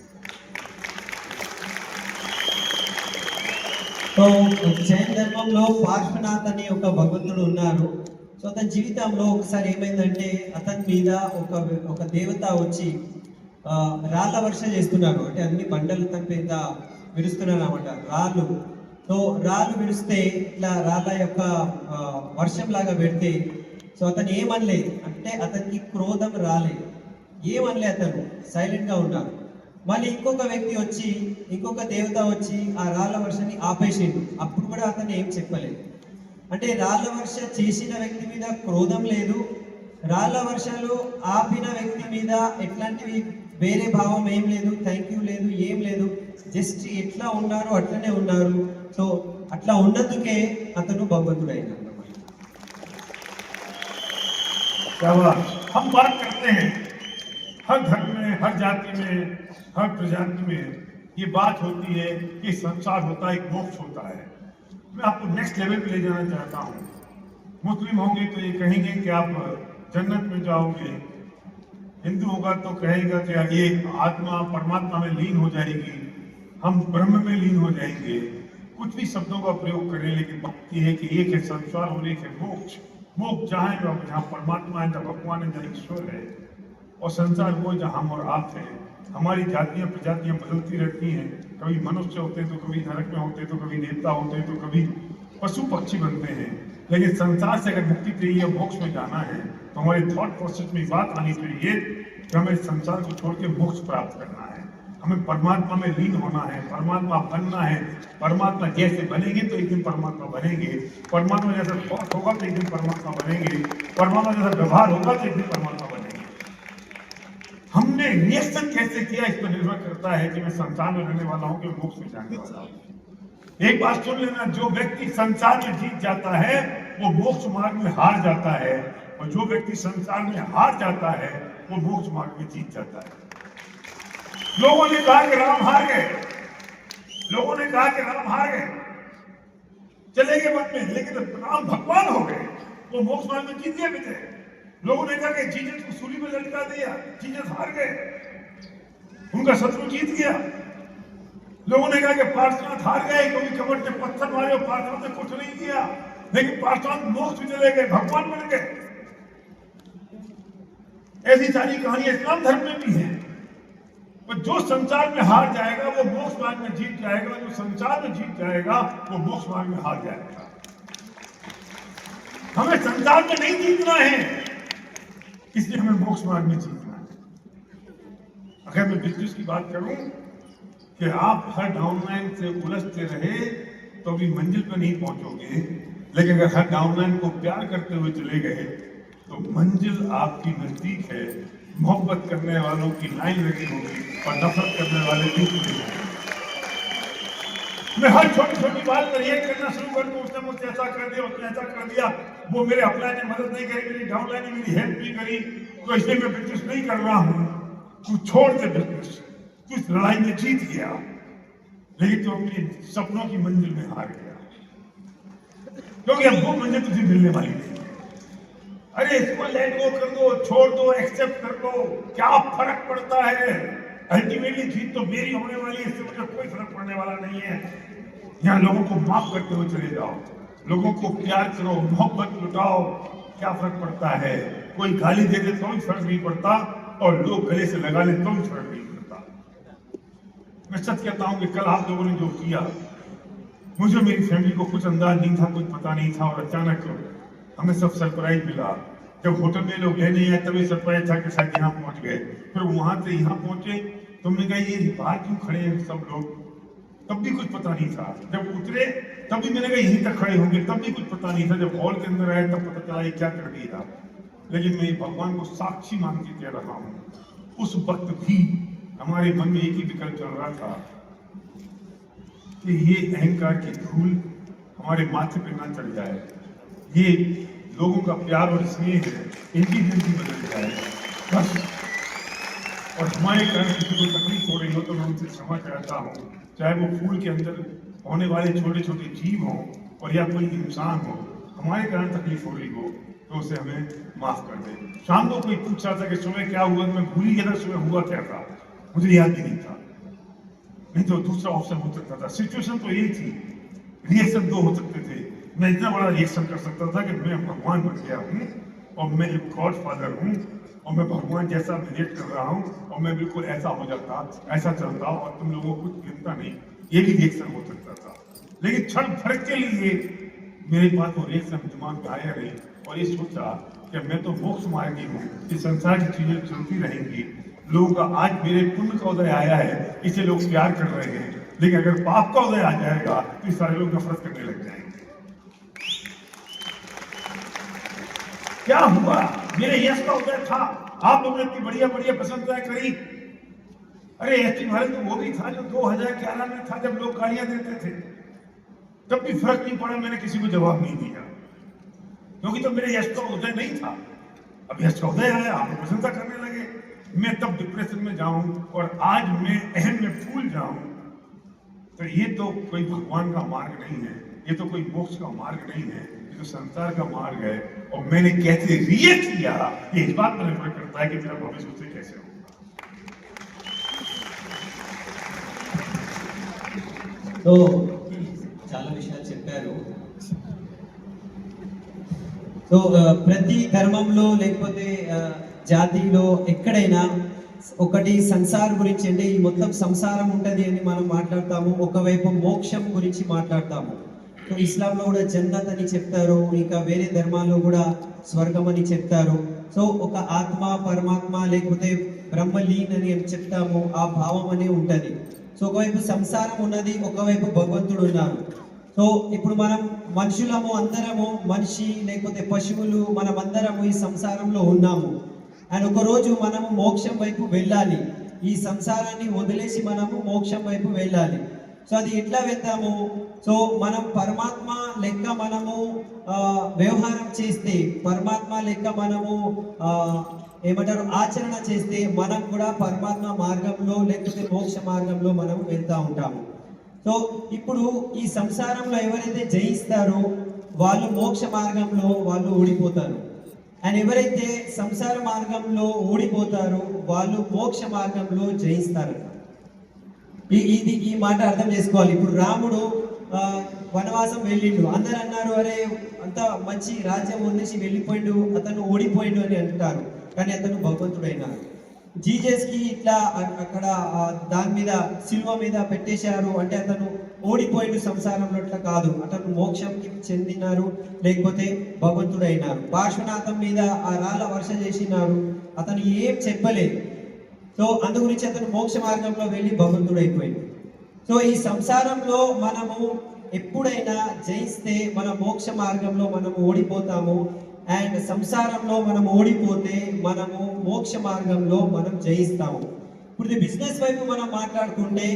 సో జైన్ ధర్మంలో పార్శ్వనాథ్ అనే ఒక భగవంతుడు ఉన్నారు. సో అతని జీవితంలో ఒకసారి ఏమైందంటే అతని మీద ఒక దేవత వచ్చి రాళ్ళ వర్ష చేస్తున్నారు. అంటే అన్ని బండలు తన మీద విరుస్తున్నారు అన్నమాట, రాళ్ళు. సో రాళ్ళు విడిస్తే ఇట్లా రాళ్ళ యొక్క వర్షం లాగా పెడితే సో అతను ఏమనలేదు, అంటే అతనికి క్రోధం రాలేదు, ఏమనలే, అతను సైలెంట్ గా ఉన్నారు. మళ్ళీ ఇంకొక వ్యక్తి వచ్చి, ఇంకొక దేవత వచ్చి ఆ రాళ్ళ వర్షాన్ని ఆపేసిండు. అప్పుడు కూడా అతను ఏం చెప్పలేదు. అంటే రాళ్ళ వర్ష చేసిన వ్యక్తి మీద క్రోధం లేదు, రాళ్ళ వర్షాలు ఆపిన వ్యక్తి మీద ఎట్లాంటివి వేరే భావం ఏం లేదు, థ్యాంక్ యూ లేదు, ఏం లేదు, జస్ట్ ఎట్లా ఉన్నారు అట్లనే ఉన్నారు. సో అట్లా ఉన్నందుకే అతను భగవంతుడు అయినాడు. हम बात करते हैं हर धर्म में, हर जाति में, हर प्रजाति में ये बात होती है कि संसार होता है, एक मोक्ष होता है। मैं आपको नेक्स्ट लेवल पे ले जाना चाहता हूँ। मुस्लिम होंगे तो ये कहेंगे कि आप जन्नत में जाओगे, हिंदू होगा तो कहेगा कि ये आत्मा परमात्मा में लीन हो जाएगी, हम ब्रह्म में लीन हो जाएंगे, कुछ भी शब्दों का प्रयोग करें, लेकिन बात यह है कि एक है संसार और एक है मोक्ष। मोक्ष जहाँ है जहाँ परमात्मा है, जहाँ भगवान है, जहाँ ईश्वर है, और संसार वो जहाँ हम और आप हैं। हमारी जातियाँ प्रजातियाँ बदलती रहती हैं, कभी मनुष्य होते हैं तो कभी नरक में होते हैं, तो कभी देवता होते हैं, तो कभी पशु पक्षी बनते हैं। लेकिन संसार से अगर मुक्ति चाहिए, मोक्ष में जाना है, तो हमारे थॉट प्रोसेस में बात आनी चाहिए कि हमें संसार को छोड़ के मोक्ष प्राप्त करना है, हमें परमात्मा में लीन होना है, परमात्मा बनना है। परमात्मा जैसे बनेंगे तो एक दिन परमात्मा बनेंगे, परमात्मा जैसा थॉट होगा तो एक दिन परमात्मा बनेंगे, परमात्मा जैसा व्यवहार होगा तो एक दिन परमात्मा बनेंगे। हमने रिएक्शन कैसे किया इस पर निर्भर करता है कि मैं संसार में रहने वाला हूं कि मोक्ष में जाने वाला हूं। एक बात सुन लेना, जो व्यक्ति संसार में जीत जाता है वो मोक्ष मार्ग में हार जाता है, और जो व्यक्ति संसार में हार जाता है वो मोक्ष मार्ग में जीत जाता है। लोगों ने कहा कि राम हार गए, लोगों ने कहा कि राम हार गए, चले गए वन में, लेकिन राम भगवान हो गए, वो मोक्ष मार्ग में जीत गए विजय। लोगों ने कहा कि जीसस को सूली में लटका दिया, जीसस हार गए, उनका शत्रु जीत गया। लोगों ने कहा कि पार्श्वनाथ हार गए क्योंकि कमर से पत्थर मारे और पार्श्वनाथ ने कुछ नहीं किया, लेकिन पार्श्वनाथ मोक्ष में चले गए, भगवान बन गए। ऐसी सारी कहानियां इस्लाम धर्म में भी है। और जो संसार में हार जाएगा वो मोक्ष मार्ग में जीत जाएगा, जो संसार में जीत जाएगा वो मोक्ष मार्ग में हार जाएगा। हमें संसार में नहीं जीतना है, इसलिए हमें मोक्ष मार्ग में जीतना है। अगर मैं बिजनेस की बात करूं कि आप हर डाउनलाइन से उलझते रहे तो भी मंजिल पर नहीं पहुंचोगे, लेकिन अगर हर डाउनलाइन को प्यार करते हुए चले गए तो मंजिल आपकी नजदीक है। मोहब्बत करने वालों की लाइन लगी होगी और नफरत करने वाले भी नहीं होंगे। मैं हर छोटी छोटी बात पर रिएक्ट करना शुरू कर दूं, उसने मुझसे ऐसा कर दिया, उसने ऐसा कर दिया, वो मेरे अपलाइन ने मदद नहीं करी, मेरी डाउनलाइन ने मेरी हेल्प नहीं करी, तो इसलिए मैं बिजनेस नहीं कर रहा हूं। तू छोड़ दे बिजनेस, तू इस लड़ाई में जीत गया, लेकिन तू अपने सपनों की मंजिल में हार गया, क्योंकि अब वो मंजिल तुझे मिलने वाली नहीं। अरे इसको लेट गो कर दो, छोड़ दो, एक्सेप्ट कर दो, क्या फर्क पड़ता है? अल्टीमेटली जीत तो मेरी होने वाली है, इससे मुझे कोई फर्क पड़ने वाला नहीं है। यहाँ लोगों को माफ करते हुए चले जाओ, लोगों को प्यार करो, मोहब्बत लुटाओ, क्या फर्क पड़ता है? कोई गाली दे दे तो भी फर्क नहीं पड़ता, और लोग गले से लगा ले तो भी फर्क नहीं पड़ता। मैं सच कहता हूँ कि कल आप लोगों ने जो किया, मुझे मेरी फैमिली को कुछ अंदाज नहीं था, कुछ पता नहीं था, और अचानक हमें सब सरप्राइज मिला। जब होटल में लोग लेने आए तभी सरप्राइज था कि शायद यहाँ पहुंच गए, फिर वहां से यहाँ पहुंचे, तुमने कहा ये बाहर क्यों खड़े हैं सब लोग, तब भी कुछ पता नहीं था। जब उतरे तब भी मैंने कहा यहीं तक खड़े होंगे, तब भी कुछ पता नहीं था। जब हॉल के अंदर आए तब पता चला ये क्या कर दिया। लेकिन मैं भगवान को साक्षी मान के कह रहा हूँ, उस वक्त भी हमारे मन में एक ही विकल्प चल रहा था कि ये अहंकार की धूल हमारे माथे पे ना चढ़ जाए, ये लोगों का प्यार और स्नेह है, इनकी जिंदगी बदल जाए बस। और हमारे कारण किसी को तकलीफ हो रही हो तो मैं उनसे क्षमा चाहता हूँ, चाहे वो फूल के अंदर होने वाले छोटे छोटे जीव हों और या कोई इंसान हो, हमारे कारण तकलीफ हो रही हो तो उसे हमें माफ कर दे। शाम को कोई पूछ रहा था कि सुबह क्या हुआ, मैं भूल ही गया था सुबह हुआ क्या था, मुझे याद भी नहीं था। नहीं तो दूसरा ऑप्शन हो सकता था। सिचुएशन तो यही थी, रिएक्शन दो हो सकते थे। मैं इतना बड़ा रिएक्शन कर सकता था कि मैं भगवान बन गया हूँ और मैं एक गॉड फादर हूँ और मैं भगवान जैसा रिएक्ट कर रहा हूँ और मैं बिल्कुल ऐसा हो जाता, ऐसा चलता और तुम लोगों को कुछ गिनता नहीं, ये भी रिएक्शन हो सकता था। लेकिन क्षण भर के लिए मेरे पास वो रिएक्शन दिमाग में आया नहीं और ये सोचा कि मैं तो मोक्ष मार्गी हूँ, इस संसार की चीजें चलती रहेंगी। लोगों का आज मेरे पुण्य का उदय आया है, इसे लोग प्यार कर रहे हैं, लेकिन अगर पाप का उदय आ जाएगा तो सारे लोग नफरत करने लग जाएंगे। क्या हुआ, मेरे यश का उदय था, आप लोगों ने इतनी बढ़िया बढ़िया प्रशंसाएं करी। अरे एसटी भारत तो वो भी था जो 2011 में था, जब लोग गालियां देते थे, तब भी फर्क नहीं पड़ा, मैंने किसी को जवाब नहीं दिया, क्योंकि तो मेरे यश का उदय नहीं था। अब यश का उदय आया, आप प्रशंसा करने लगे, मैं तब डिप्रेशन में जाऊं और आज मैं अहम में भूल जाऊं, तो ये तो कोई भगवान का मार्ग नहीं है, ये तो कोई मोक्ष का मार्ग नहीं है, ये तो संसार का मार्ग है। और मैंने कैसे रिएक्ट किया ये इस बात पर निर्भर करता है कि मेरा भविष्य उससे कैसे होगा। సో చాలా విషయాలు చెప్పారు. సో ప్రతి ధర్మంలో లేకపోతే జాతిలో ఎక్కడైనా ఒకటి సంసారం గురించి, అంటే ఈ మొత్తం సంసారం ఉంటది అని మనం మాట్లాడతాము, ఒకవైపు మోక్షం గురించి మాట్లాడతాము. సో ఇస్లాంలో కూడా జన్నత్ అని చెప్తారు, ఇంకా వేరే ధర్మాల్లో కూడా స్వర్గం అని చెప్తారు. సో ఒక ఆత్మ పరమాత్మ లేకపోతే బ్రహ్మలీన్ అని చెప్తాము, ఆ భావం అనే ఉంటది. సో ఒకవైపు సంసారం ఉన్నది, ఒకవైపు భగవంతుడు ఉన్నారు. సో ఇప్పుడు మనం మనుషులము, అందరము మనిషి లేకపోతే పశువులు, మనం అందరము ఈ సంసారంలో ఉన్నాము. అండ్ ఒక రోజు మనము మోక్షం వైపు వెళ్ళాలి, ఈ సంసారాన్ని వదిలేసి మనము మోక్షం వైపు వెళ్ళాలి. సో అది ఎట్లా వెళ్తాము? సో మనం పరమాత్మ లెక్క మనము వ్యవహారం చేస్తే, పరమాత్మ లెక్క మనము ఏమంటారు ఆచరణ చేస్తే, మనం కూడా పరమాత్మ మార్గంలో లేకపోతే మోక్ష మార్గంలో మనం వెళ్తూ ఉంటాము. సో ఇప్పుడు ఈ సంసారంలో ఎవరైతే జయిస్తారో వాళ్ళు మోక్ష మార్గంలో వాళ్ళు ఓడిపోతారు. అండ్ ఎవరైతే సంసార మార్గంలో ఓడిపోతారో వాళ్ళు మోక్ష మార్గంలో జయిస్తారు. ఈ మాట అర్థం చేసుకోవాలి. ఇప్పుడు రాముడు వనవాసం వెళ్ళిండు, అందరు అన్నారు అరే అంత మంచి రాజ్యం వదిలేసి వెళ్ళిపోయిండు, అతను ఓడిపోయిండు అని అంటారు, కానీ అతను భగవంతుడైనాడు. జీజస్ కి ఇట్లా అక్కడ దాని మీద సిల్వ మీద పెట్టేశారు అంటే అతను ఓడిపోయిన సంసారంలో అట్లా కాదు, అతను మోక్షంకి చెందినారు లేకపోతే భగవంతుడైనారు. పార్శ్వనాథం మీద ఆ రాళ్ళ వర్ష చేసినారు, అతను ఏం చెప్పలేదు. సో అందు గురించి అతను మోక్ష మార్గంలో వెళ్ళి భగవంతుడైపోయింది. సో ఈ సంసారంలో మనము ఎప్పుడైనా జయిస్తే మన మోక్ష మార్గంలో మనము ఓడిపోతాము. అండ్ సంసారంలో మనం ఓడిపోతే మనము మోక్ష మార్గంలో మనం జయిస్తాము. ఇప్పుడు బిజినెస్ వైపు మనం మాట్లాడుకుంటే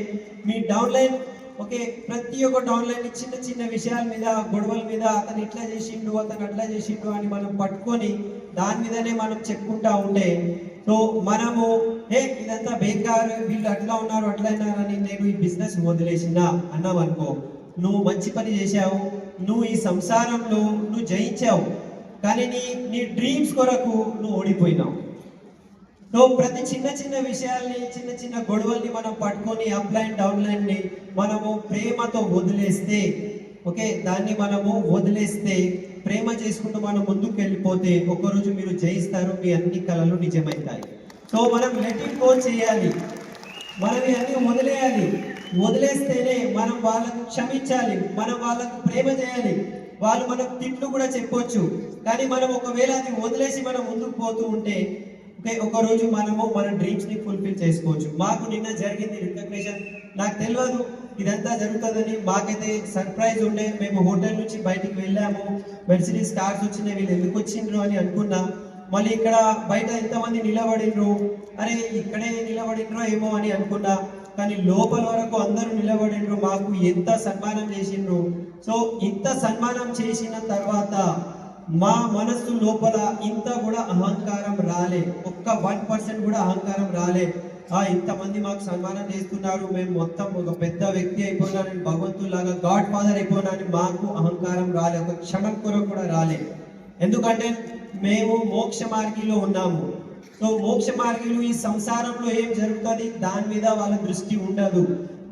మీ డౌన్లైన్, ఓకే, ప్రతి ఒక్క డౌన్లైన్ చిన్న చిన్న విషయాల మీద, గొడవల మీద, అతను ఇట్లా చేసిండు అతను అట్లా చేసిండు అని మనం పట్టుకొని దాని మీదనే మనం చెప్పుకుంటా ఉంటే, సో మనము ఇదంతా బేకార్, వీళ్ళు అట్లా ఉన్నారు అట్లా అయినారని నేను ఈ బిజినెస్ వదిలేసినా అన్నావు అనుకో, నువ్వు మంచి పని చేశావు, నువ్వు ఈ సంసారంలో నువ్వు జయించావు, కానీ నీ డ్రీమ్స్ కొరకు నువ్వు ఓడిపోయినావు. సో ప్రతి చిన్న చిన్న విషయాల్ని, చిన్న చిన్న గొడవల్ని మనం పట్టుకొని అప్లైన్ డౌన్లైన్ని మనము ప్రేమతో వదిలేస్తే, ఓకే, దాన్ని మనము వదిలేస్తే, ప్రేమ చేసుకుంటూ మనం ముందుకు వెళ్ళిపోతే ఒకరోజు మీరు జయిస్తారు, మీ అన్ని కళలు నిజమవుతాయి. సో మనం లెట్ ఇట్ గో చేయాలి, మనం ఇవన్నీ వదిలేయాలి. వదిలేస్తేనే మనం వాళ్ళకు క్షమించాలి, మనం వాళ్ళకు ప్రేమ చేయాలి. వాళ్ళు మనకు తిట్లు కూడా చెప్పొచ్చు, కానీ మనం ఒకవేళ అది వదిలేసి మనం ముందుకు పోతూ ఉంటే ఒక రోజు మనము మన డ్రీమ్స్ ని ఫుల్ఫిల్ చేసుకోవచ్చు. మాకు నిన్న జరిగింది రికగ్నిషన్, నాకు తెలియదు ఇదంతా జరుగుతుందని, మాకైతే సర్ప్రైజ్ ఉండే. మేము హోటల్ నుంచి బయటికి వెళ్ళాము, మెర్సిడీస్ కార్స్ వచ్చినాయి, వీళ్ళు ఎందుకు వచ్చిండ్రు అని అనుకున్నాం. మళ్ళీ ఇక్కడ బయట ఎంతమంది నిలబడినరు, అరే ఇక్కడే నిలబడినరో ఏమో అని అనుకున్నా, కానీ లోపల వరకు అందరూ నిలబడినరు, మాకు ఎంత సన్మానం చేసిండ్రు. సో ఇంత సన్మానం చేసిన తర్వాత మా మనస్సు లోపల ఇంత కూడా అహంకారం రాలే, ఒక్క 1% కూడా అహంకారం రాలే. ఇంతమంది మాకు సన్మానం చేస్తున్నారు, మేము మొత్తం ఒక పెద్ద వ్యక్తి అయిపోయినాను, భగవంతులాగా గాడ్ ఫాదర్ అయిపోయినాను, మాకు అహంకారం రాలే, ఒక క్షణం కొరకు కూడా రాలే. ఎందుకంటే మేము మోక్ష మార్గంలో ఉన్నాము. సో మోక్ష మార్గంలో ఈ సంసారంలో ఏం జరుగుతుంది దాని మీద వాళ్ళ దృష్టి ఉండదు.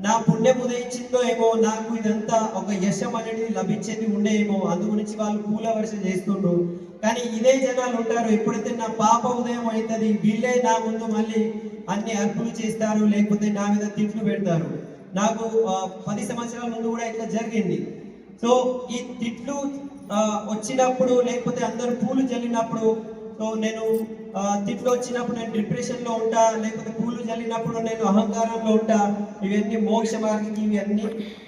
నా పుణ్యం ఉదయించిందో ఏమో, నాకు ఇదంతా ఒక యశం అనేది లభించేది ఉండేమో, అందు గురించి వాళ్ళు పూల వర్ష చేస్తుండ్రు. కానీ ఇదే జనాలు ఉంటారు, ఎప్పుడైతే నా పాప ఉదయం అవుతుంది వీళ్ళే నా ముందు మళ్ళీ అన్ని అర్పులు చేస్తారు, లేకపోతే నా మీద తిట్లు పెడతారు. నాకు 10 సంవత్సరాల ముందు కూడా ఇట్లా జరిగింది. సో ఈ తిట్లు వచ్చినప్పుడు, లేకపోతే అందరు పూలు జల్లినప్పుడు, సో నేను తిట్లు వచ్చినప్పుడు నేను డిప్రెషన్లో ఉంటా, లేకపోతే పూలు జల్లినప్పుడు నేను అహంకారంలో ఉంటా. ఇవన్నీ మోక్ష మార్గం, ఇవన్నీ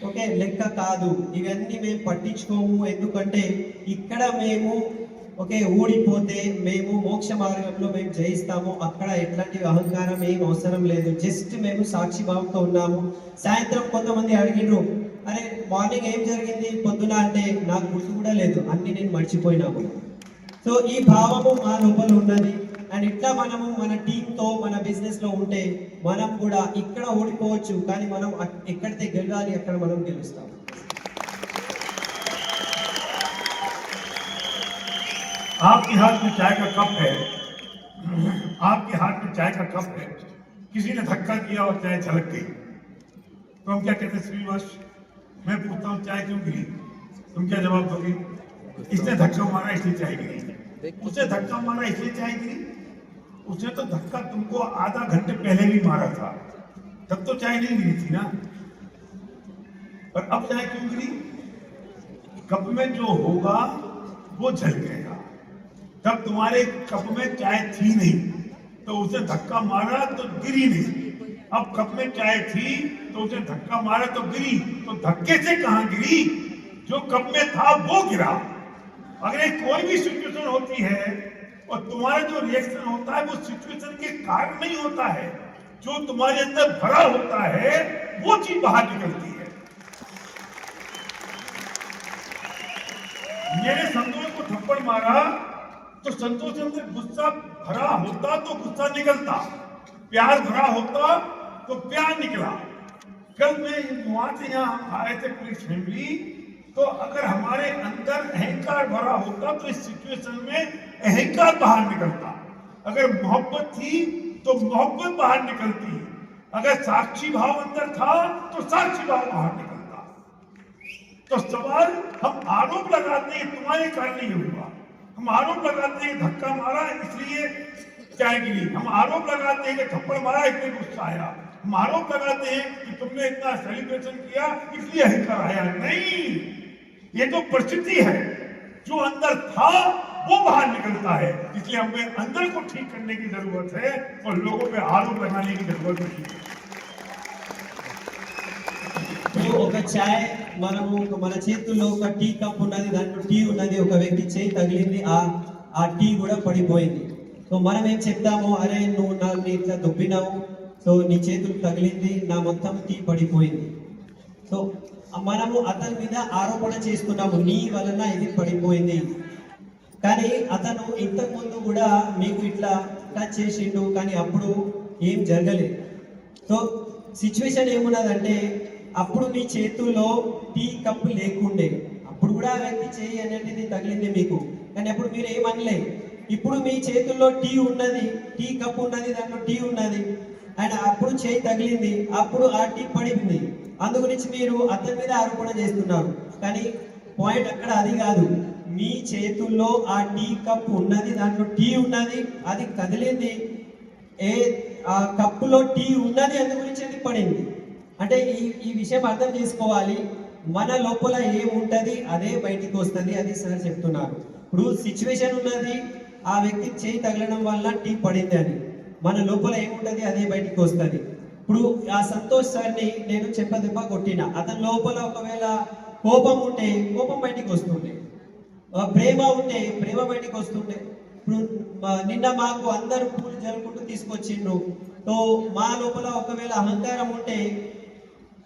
ఓకే లెక్క కాదు, ఇవన్నీ మేము పట్టించుకోము. ఎందుకంటే ఇక్కడ మేము ఓకే ఊడిపోతే మేము మోక్ష మార్గంలో మేము జయిస్తాము. అక్కడ ఎట్లాంటి అహంకారం ఏం అవసరం లేదు, జస్ట్ మేము సాక్షి భావంతో ఉన్నాము. సాయంత్రం కొంతమంది అడిగినారు, అరే మార్నింగ్ ఏం జరిగింది పొద్దున అంటే, నాకు గుర్తు కూడా లేదు, అన్ని నేను మర్చిపోయినాము. సో ఈ భావము మా లోపల ఉన్నది. అండ్ ఇట్లా మనము మన టీంతో మన బిజినెస్ లో ఉంటే మనం కూడా ఇక్కడ ఓడిపోవచ్చు, కానీ మనం ఎక్కడితే గెలవాలి అక్కడ మనం గెలుస్తాం. आपके हाथ में चाय का कप है, आपके हाथ में चाय का कप है, किसी ने धक्का किया और चाय छलक गई, तो हम क्या कहते हैं श्रीनिवास? मैं पूछता हूँ चाय क्यों गिरी, तुम क्या जवाब दोगे? इसने धक्का मारा इसलिए चाय गिरी, उसने धक्का मारा इसलिए चाय गिरी। उसने तो धक्का तुमको आधा घंटे पहले भी मारा था, तब तो चाय नहीं गिरी थी ना। पर अब चाय क्यों गिरी? कप में जो होगा वो जल गएगा। तब तुम्हारे कप में चाय थी नहीं, तो उसने धक्का मारा तो गिरी नहीं। अब कप में चाय थी तो उसने धक्का मारा तो गिरी, तो धक्के से कहां गिरी? जो कप में था वो गिरा। अगर कोई भी सिचुएशन होती है और तुम्हारा जो रिएक्शन होता है वो सिचुएशन के कारण नहीं होता है, जो तुम्हारे अंदर भरा होता है वो चीज बाहर निकलती है। मेरे संतोष को थप्पड़ मारा तो संतोष के अंदर गुस्सा भरा होता तो गुस्सा निकलता, प्यार भरा होता तो प्यार निकला। कल मैं वहां से यहाँ आए थे पूरी फैमिली, तो अगर हमारे अंदर अहंकार भरा होता तो इस सिचुएशन में अहंकार बाहर निकलता। अगर मोहब्बत थी तो मोहब्बत बाहर निकलती, अगर साक्षी भाव अंदर था तो साक्षी भाव बाहर निकलता। तो सवाल हम आरोप लगाते हैं तुम्हारे कारण नहीं हुआ, हम आरोप लगाते हैं धक्का मारा इसलिए चाय गिरी, हम आरोप लगाते हैं कि थप्पड़ मारा इसलिए गुस्सा आया, हम आरोप लगाते हैं कि तुमने इतना सेलिब्रेशन किया इसलिए अहंकार आया। नहीं, ये तो परिस्थिति है, जो अंदर था वो बाहर निकलता है। इसलिए हमें अंदर को ठीक करने की जरूरत है और लोगों पे आरोप लगाने की जरूरत नहीं है। ఒక చాయ్ మనము మన చేతుల్లో ఒక టీ కప్ ఉన్నది, దాంట్లో టీ ఉన్నది, ఒక వ్యక్తి చేయి తగిలింది, ఆ టీ కూడా పడిపోయింది. సో మనం ఏం చెప్తాము, అరే నువ్వు నన్ను ఇట్లా దొబ్బినావు, సో నీ చేతులు తగిలింది, నా మొత్తం టీ పడిపోయింది. సో మనము అతని మీద ఆరోపణ చేస్తున్నాము, నీ వలన ఇది పడిపోయింది. కానీ అతను ఇంతకు ముందు కూడా మీకు ఇట్లా టచ్ చేసిండు, కానీ అప్పుడు ఏం జరగలేదు. సో సిచ్యువేషన్ ఏమున్నదంటే, అప్పుడు మీ చేతుల్లో టీ కప్పు లేకుండే, అప్పుడు కూడా ఆ వ్యక్తి చేయి అనేది తగిలింది మీకు, కానీ అప్పుడు మీరు ఏమనలే. ఇప్పుడు మీ చేతుల్లో టీ ఉన్నది, టీ కప్పు ఉన్నది, దాంట్లో టీ ఉన్నది, అండ్ అప్పుడు చేయి తగిలింది, అప్పుడు ఆ టీ పడింది. అందు గురించి మీరు అతని మీద ఆరోపణ చేస్తున్నారు. కానీ పాయింట్ అక్కడ అది కాదు, మీ చేతుల్లో ఆ టీ కప్పు ఉన్నది, దాంట్లో టీ ఉన్నది, అది కదిలింది, ఆ కప్పులో టీ ఉన్నది, అందు గురించి అది పడింది. అంటే ఈ విషయం అర్థం చేసుకోవాలి, మన లోపల ఏముంటది అదే బయటికి వస్తుంది, అది సార్ చెప్తున్నారు. ఇప్పుడు సిచ్యువేషన్ ఉన్నది, ఆ వ్యక్తి చేయి తగలడం వల్ల టీ పడింది అని, మన లోపల ఏముంటది అదే బయటికి వస్తుంది. ఇప్పుడు ఆ సంతోష్ సార్ని నేను చెప్పదెబ్బ కొట్టిన, అతని లోపల ఒకవేళ కోపం ఉంటే కోపం బయటికి వస్తుండే, ప్రేమ ఉంటే ప్రేమ బయటికి వస్తుండే. ఇప్పుడు నిన్న మాకు అందరూ పూలు జరుపుకుంటూ తీసుకొచ్చిండ్రు, సో మా లోపల ఒకవేళ అహంకారం ఉంటే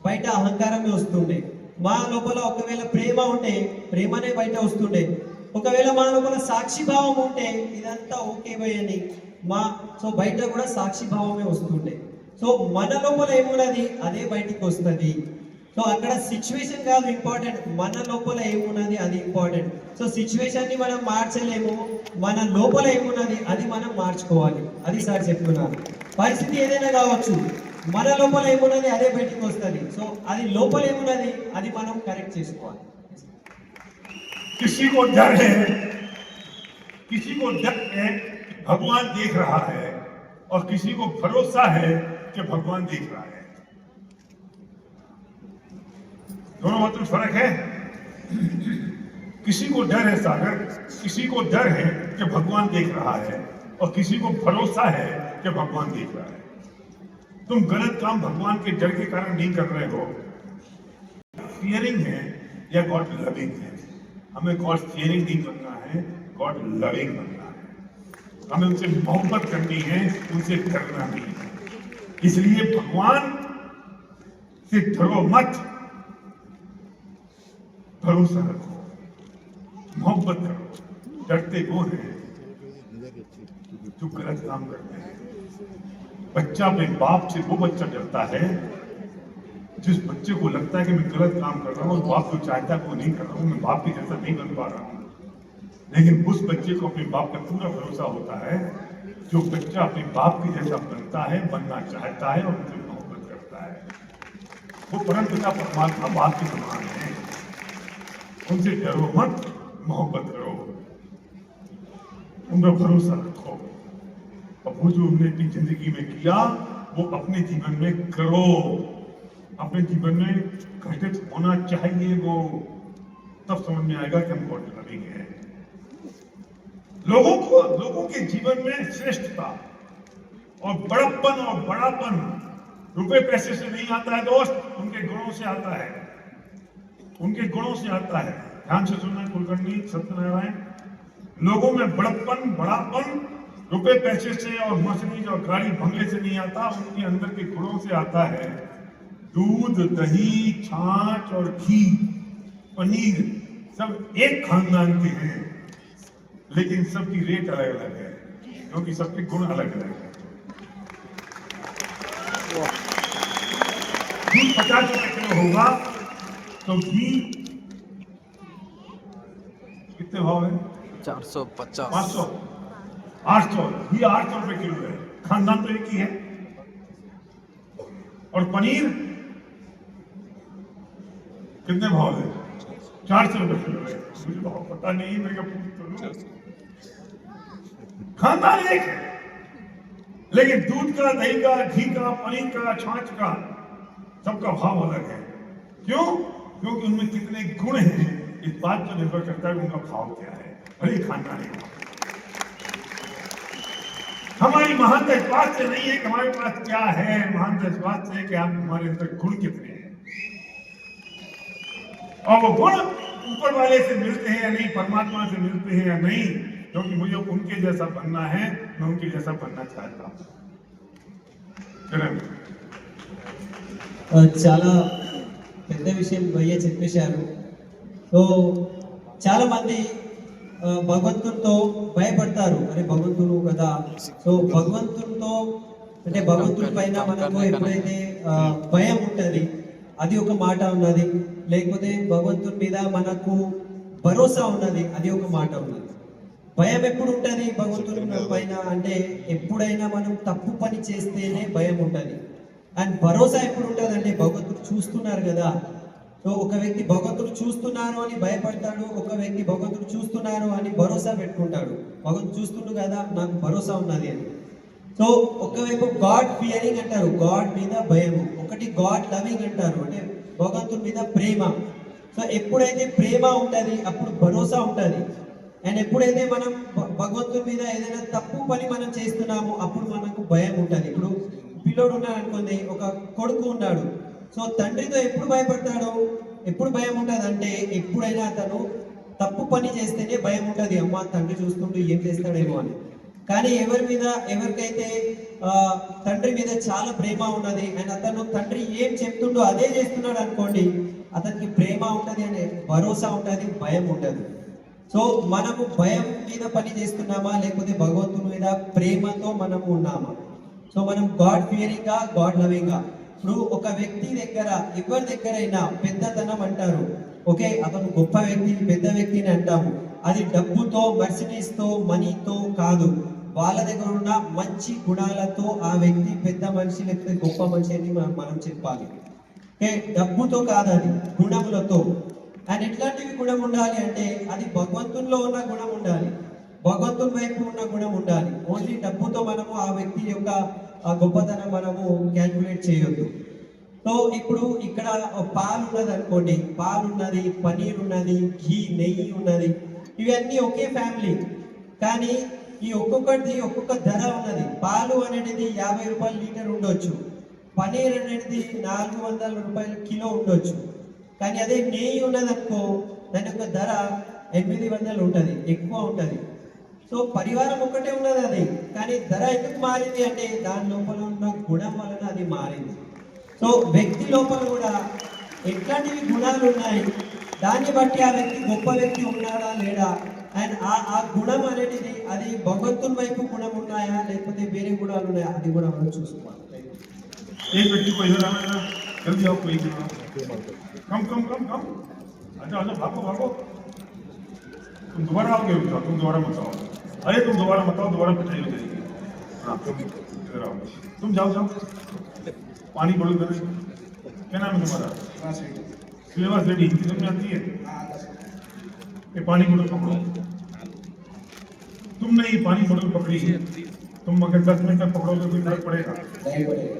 బయట అహంకారమే వస్తుండే, మా లోపల ఒకవేళ ప్రేమ ఉంటే ప్రేమనే బయట వస్తుండే, ఒకవేళ మా లోపల సాక్షి భావం ఉంటే ఇదంతా ఓకే బై అని సో బయట కూడా సాక్షి భావమే వస్తుండే. సో మన లోపల ఏమున్నది అదే బయటికి వస్తుంది. సో అక్కడ సిచ్యువేషన్ కాదు ఇంపార్టెంట్, మన లోపల ఏమున్నది అది ఇంపార్టెంట్. సో సిచ్యువేషన్ ని మనం మార్చలేము, మన లోపల ఏమున్నది అది మనం మార్చుకోవాలి. అది సార్ చెప్తున్నారు. పరిస్థితి ఏదైనా కావచ్చు, మన లోపల ఏమున్నది అదే బయటికి వస్తుంది. సో అది లోపల ఏమున్నది అది మనం కరెక్ట్ చేసుకోవాలి. किसी को डर है, किसी को डर है भगवान देख रहा है, और किसी को भरोसा है कि भगवान देख रहा है। दोनों बात में फर्क है। किसी को डर है सागर, किसी को डर है कि भगवान देख रहा है, और किसी को भरोसा है कि भगवान देख रहा है। तुम गलत काम भगवान के डर के कारण नहीं कर रहे हो। फियरिंग है या गॉड लविंग है? हमें गॉड फियरिंग नहीं करना है, गॉड लविंग करना है। हमें उनसे मोहब्बत करनी है, उनसे डरना नहीं है। इसलिए भगवान से डरो मत, भरोसा रखो, मोहब्बत करो। डरते वो हैं जो गलत काम करते हैं। बच्चा अपने बाप से वो बच्चा डरता है जिस बच्चे को लगता है कि मैं गलत काम कर रहा हूँ, बाप जो चाहता है वो नहीं कर रहा हूँ, मैं बाप की जैसा नहीं बन पा रहा हूँ। लेकिन उस बच्चे को अपने बाप का पूरा भरोसा होता है जो बच्चा अपने बाप की जैसा बनता है, बनना चाहता है और उनसे मोहब्बत करता है। वो परम पिता परमात्मा बाप के समान है। उनसे डरो मत, मोहब्बत करो, उन पर भरोसा रखो, और वो जो उन्होंने अपनी जिंदगी में किया वो अपने जीवन में करो। अपने जीवन में घटित होना चाहिए वो, तब समझ में आएगा कि हम गॉड लविंग हैं। लोगों के जीवन में श्रेष्ठता और बड़प्पन और बड़ापन रुपए पैसे से नहीं आता है दोस्त, उनके गुणों से आता है, उनके गुणों से आता है। ध्यान से सुनना कुलकर्णी सत्यनारायण। लोगों में बड़प्पन बड़ापन रुपए पैसे से और मर्सिडीज और गाड़ी बंगले से नहीं आता, उनके अंदर के गुणों से आता है। दूध, दही, छाछ और घी, पनीर सब एक खानदान के हैं, लेकिन सबकी रेट अलग अलग है क्योंकि सबके गुण अलग अलग है। दूध 50 रुपए किलो होगा तो घी कितने भाव है? 450 500 800, घी 800 रुपए किलो है। खानदान तो एक ही है। और पनीर कितने भाव है? 400 रुपए किलो है। मुझे भाव पता नहीं, मेरे को पूछ तो लो। खानदान एक है, लेकिन दूध का, दही का, घी का, पनीर का, छाछ का सबका भाव अलग है। क्यों? क्योंकि उनमें कितने गुण हैं इस बात पर निर्भर करता है उनका भाव क्या है। भले खानदान एक। हमारी महानता इस बात से नहीं है कि हमारे पास क्या है, महानता इस बात से है कि आप हमारे अंदर गुण कितने हैं, और वो गुण ऊपर वाले से मिलते हैं या नहीं, परमात्मा से मिलते हैं या नहीं। क्योंकि मुझे उनके जैसा बनना है, मैं उनके जैसा बनना चाहता हूँ। చాలా పెద్ద విషయం భయ్య చెప్పేశారు. సో చాలా మంది భగవంతునితో భయపడతారు. అరే భగవంతుడు కదా, సో భగవంతునితో అంటే భగవంతుడి పైన మనకు ఎప్పుడైతే భయం ఉంటుంది అది ఒక మాట ఉన్నది, లేకపోతే భగవంతుని మీద మనకు భరోసా ఉన్నది అది ఒక మాట ఉన్నది. భయం ఎప్పుడు ఉంటుంది భగవంతుని పైన అంటే ఎప్పుడైనా మనం తప్పు పని చేస్తేనే భయం ఉంటుంది. అండ్ భరోసా ఎప్పుడు ఉంటుంది అంటే భగవంతుడు చూస్తున్నారు కదా. సో ఒక వ్యక్తి భగవంతుడు చూస్తున్నారు అని భయపడతాడు, ఒక వ్యక్తి భగవంతుడు చూస్తున్నారు అని భరోసా పెట్టుకుంటాడు. భగవంతుడు చూస్తుండు కదా నాకు భరోసా ఉన్నది అని. సో ఒకవైపు గాడ్ ఫియరింగ్ అంటారు, గాడ్ మీద భయం. ఒకటి గాడ్ లవింగ్ అంటారు, అంటే భగవంతుడి మీద ప్రేమ. సో ఎప్పుడైతే ప్రేమ ఉంటుంది అప్పుడు భరోసా ఉంటుంది. అండ్ ఎప్పుడైతే మనం భగవంతుడి మీద ఏదైనా తప్పు పని మనం చేస్తున్నామో అప్పుడు మనకు భయం ఉంటుంది. ఇప్పుడు పిల్లోడు ఉన్నాడు అనుకోండి, ఒక కొడుకు ఉన్నాడు. సో తండ్రితో ఎప్పుడు భయపడతాడు, ఎప్పుడు భయం ఉంటుంది అంటే ఎప్పుడైనా అతను తప్పు పని చేస్తేనే భయం ఉంటుంది. అమ్మ తండ్రి చూస్తుంటూ ఏం చేస్తాడేమో అని. కానీ ఎవరికైతే తండ్రి మీద చాలా ప్రేమ ఉన్నది అండ్ అతను తండ్రి ఏం చెప్తుండో అదే చేస్తున్నాడు అనుకోండి, అతనికి ప్రేమ ఉంటుంది అనే భరోసా ఉంటుంది, భయం ఉంటుంది. సో మనము భయం మీద పని చేస్తున్నామా లేకపోతే భగవంతుని మీద ప్రేమతో మనము ఉన్నామా? సో మనం గాడ్ ఫియరింగ్ గా, గాడ్ లవింగ్ గా? ఇప్పుడు ఒక వ్యక్తి దగ్గర ఎవరి దగ్గరైనా పెద్దతనం అంటారు, ఓకే అతను గొప్ప వ్యక్తిని పెద్ద వ్యక్తిని అంటాము. అది డబ్బుతో మర్సిడీస్తో మనీతో కాదు, వాళ్ళ దగ్గర ఉన్న మంచి గుణాలతో ఆ వ్యక్తి పెద్ద మనిషి లేకపోతే గొప్ప మనిషి అని మనం చెప్పాలి. ఓకే డబ్బుతో కాదు, అది గుణములతో. అండ్ ఎట్లాంటివి గుణం ఉండాలి అంటే అది భగవంతునిలో ఉన్న గుణం ఉండాలి, భగవంతుని వైపు ఉన్న గుణం ఉండాలి. ఓన్లీ డబ్బుతో మనము ఆ వ్యక్తి యొక్క ఆ గొప్పతనం మనము క్యాల్కులేట్ చేయొద్దు. సో ఇప్పుడు ఇక్కడ పాలు ఉన్నది అనుకోండి, పాలు ఉన్నది, పనీర్ ఉన్నది, ఘీ నెయ్యి ఉన్నది, ఇవన్నీ ఒకే ఫ్యామిలీ, కానీ ఈ ఒక్కొక్కటి ఒక్కొక్క ధర ఉన్నది. పాలు అనేది 50 రూపాయలు లీటర్ ఉండొచ్చు, పనీర్ అనేది 400 రూపాయలు కిలో ఉండొచ్చు. కానీ అదే నెయ్యి ఉన్నది అనుకో, దాని యొక్క ధర 800 ఉంటుంది, ఎక్కువ ఉంటుంది. సో పరివారం ఒక్కటే ఉన్నది అది, కానీ ధర ఎందుకు మారింది అంటే దాని లోపల ఉన్న గుణం వలన అది మారింది. సో వ్యక్తి లోపల కూడా ఎట్లాంటివి గుణాలు ఉన్నాయి, దాన్ని బట్టి ఆ వ్యక్తి గొప్ప వ్యక్తి ఉన్నాడా లేడా, అండ్ ఆ గుణం అనేది అది భగవంతుని వైపు గుణం ఉన్నాయా లేకపోతే వేరే గుణాలు ఉన్నాయా, అది కూడా మనం చూసుకోవాలి. एक व्यक्ति को इधर आना है, जल्दी आओ, कोई कम कम कम कम, अच्छा अच्छा भागो भागो, तुम दोबारा आओगे, तुम दोबारा मत आओ, अरे तुम दोबारा मत आओ, दोबारा पिटाई हो जाएगी। हाँ तुम इधर आओ, तुम जाओ जाओ, पानी बोलो इधर। क्या नाम है तुम्हारा? श्रीनिवास रेड्डी। हिंदी समझ में आती है? ये पानी बोतल पकड़ो, तुमने ये पानी बोतल पकड़ी है, तुम अगर 10 मिनट तक पकड़ोगे तो फर्क पड़ेगा? नहीं पड़ेगा।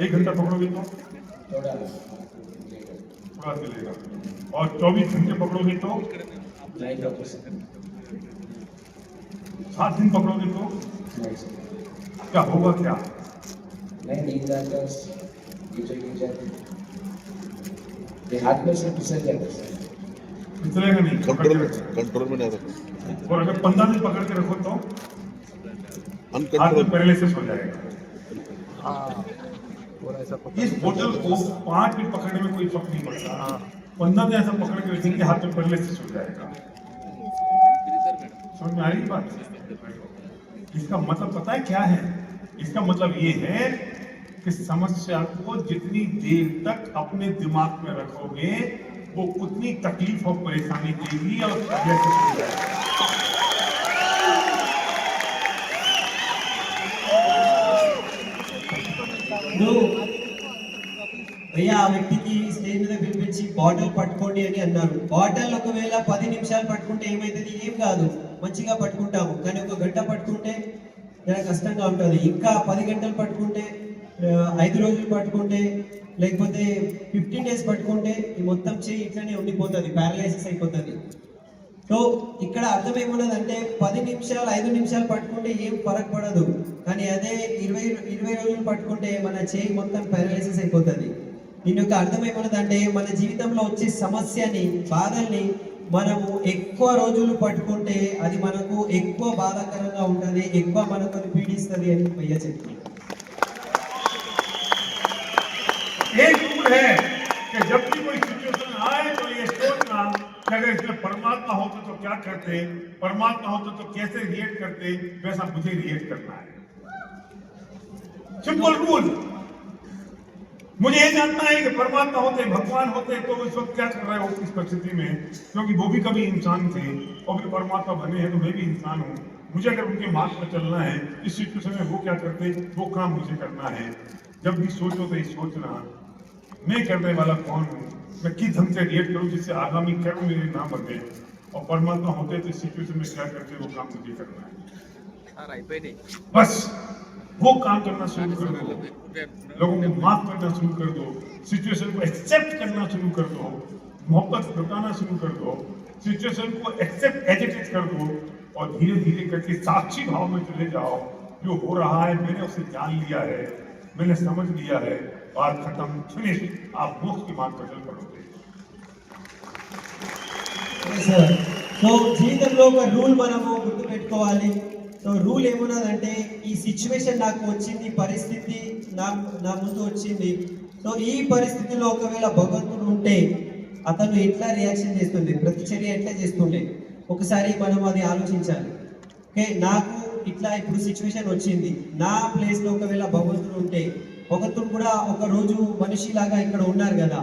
1 घंटा पकड़ोगे तो थोड़ा चलेगा, और 24 घंटे पकड़ोगे तो 7 दिन पकड़ोगे तो क्या होगा? क्या नहीं नींद आता, ये हाथ में से फिसल जाता है, चलेगा नहीं, कंट्रोल में नहीं रहता, और अगर 15 दिन पकड़ के रखो तो हाथ अनकंट्रोल में पैरालिसिस हो जाएगा। हाँ पूरा ऐसा इस बोतल को 5 मिनट पकड़ने में कोई फर्क नहीं पड़ता, 15 दिन ऐसा पकड़ के रखेंगे हाथ में पैरालिसिस हो जाएगा। समझ में आ रही बात? इसका मतलब पता है क्या है? इसका मतलब ये है कि समस्या को जितनी देर तक अपने दिमाग में रखोगे वो उतनी तकलीफ और परेशानी देगी और पैरालिसिस हो जाएगा। భయ్యా ఆ వ్యక్తికి స్టేజ్ మీద పిలిపించి బాటిల్ పట్టుకోండి అని అన్నారు. బాటిల్ ఒకవేళ 10 నిమిషాలు పట్టుకుంటే ఏమైతుంది? ఏం కాదు, మంచిగా పట్టుకుంటాము. కానీ 1 గంట పట్టుకుంటే చాలా కష్టంగా ఉంటుంది. ఇంకా 10 గంటలు పట్టుకుంటే, 5 రోజులు పట్టుకుంటే, లేకపోతే 15 డేస్ పట్టుకుంటే ఈ మొత్తం చేయి ఇట్లనే ఉండిపోతుంది, ప్యారలైసిస్ అయిపోతుంది. సో ఇక్కడ అర్థం ఏమున్నదంటే 10 నిమిషాలు 5 నిమిషాలు పట్టుకుంటే ఏం ఫరక్ పడదు, కానీ అదే 20 రోజులు పట్టుకుంటే మన చేయి మొత్తం ప్యారలైసిస్ అయిపోతుంది. దీని యొక్క అర్థం ఏమున్నదంటే మన జీవితంలో వచ్చే సమస్యని, బాధల్ని మనము ఎక్కువ రోజులు పట్టుకుంటే అది మనకు ఎక్కువ బాధాకరంగా ఉంటుంది, ఎక్కువ మనకు పీడిస్తుంది అని భయ్య చెప్తున్నారు. एक रूल है कि जब भी कोई सिचुएशन आए तो ये सोचना कि अगर इसमें परमात्मा होते तो क्या करते, परमात्मा होते तो कैसे रिएक्ट करते, वैसा मुझे रिएक्ट करना है। Simple rule. मुझे ये जानना है कि परमात्मा होते, भगवान होते तो इस वक्त क्या कर रहे हो इस परिस्थिति में, क्योंकि वो भी कभी इंसान थे और फिर परमात्मा बने हैं तो मैं भी इंसान हूँ। मुझे अगर उनके मार्ग पर चलना है, इस सिचुएशन में वो क्या करते, वो काम मुझे करना है। जब भी सोचो तो ये सोचना मैं करने वाला कौन हूँ, मैं किस ढंग से रिएक्ट करूँ जिससे आगामी कर्म मेरे ना बने, और परमात्मा होते तो इस सिचुएशन में क्या करते वो काम मुझे करना है। बस वो काम करना शुरू कर दो, लोगों को माफ करना शुरू कर दो, सिचुएशन को एक्सेप्ट करना शुरू कर दो, मोहब्बत लुटाना शुरू कर दो, सिचुएशन को एक्सेप्ट एजिटेट कर दो, और धीरे धीरे करके साक्षी भाव में चले जाओ। जो हो रहा है मैंने उसे जान लिया है, मैंने समझ लिया है, बात खत्म, फिनिश। आप मोक्ष की मार्ग पर चल पड़ोगे। సో జీవితంలో ఒక రూల్ మనము గుర్తుపెట్టుకోవాలి. సో రూల్ ఏమున్నదంటే ఈ సిచ్యువేషన్ నాకు వచ్చింది, పరిస్థితి నా ముందు వచ్చింది. సో ఈ పరిస్థితిలో ఒకవేళ భగవంతుడు ఉంటే అతను ఎట్లా రియాక్షన్ చేస్తుండే, ప్రతిచర్య ఎట్లా చేస్తుండే, ఒకసారి మనం అది ఆలోచించాలి. ఓకే నాకు ఇట్లా ఇప్పుడు సిచ్యువేషన్ వచ్చింది, నా ప్లేస్లో ఒకవేళ భగవంతుడు ఉంటే భగవంతుడు కూడా ఒక రోజు మనిషిలాగా ఇక్కడ ఉన్నారు కదా.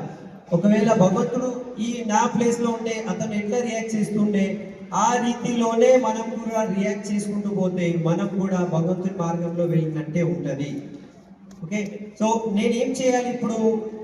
ఒకవేళ భగవంతుడు ఈ నా ప్లేస్ లో ఉంటే అతను ఎట్లా రియాక్ట్ చేస్తుండే, ఆ రీతిలోనే మనం కూడా రియాక్ట్ చేసుకుంటూ పోతే మనం కూడా భగవంతుని మార్గంలో వెళ్ళినట్టే ఉంటది. ఓకే, సో నేను ఏం చేయాలి ఇప్పుడు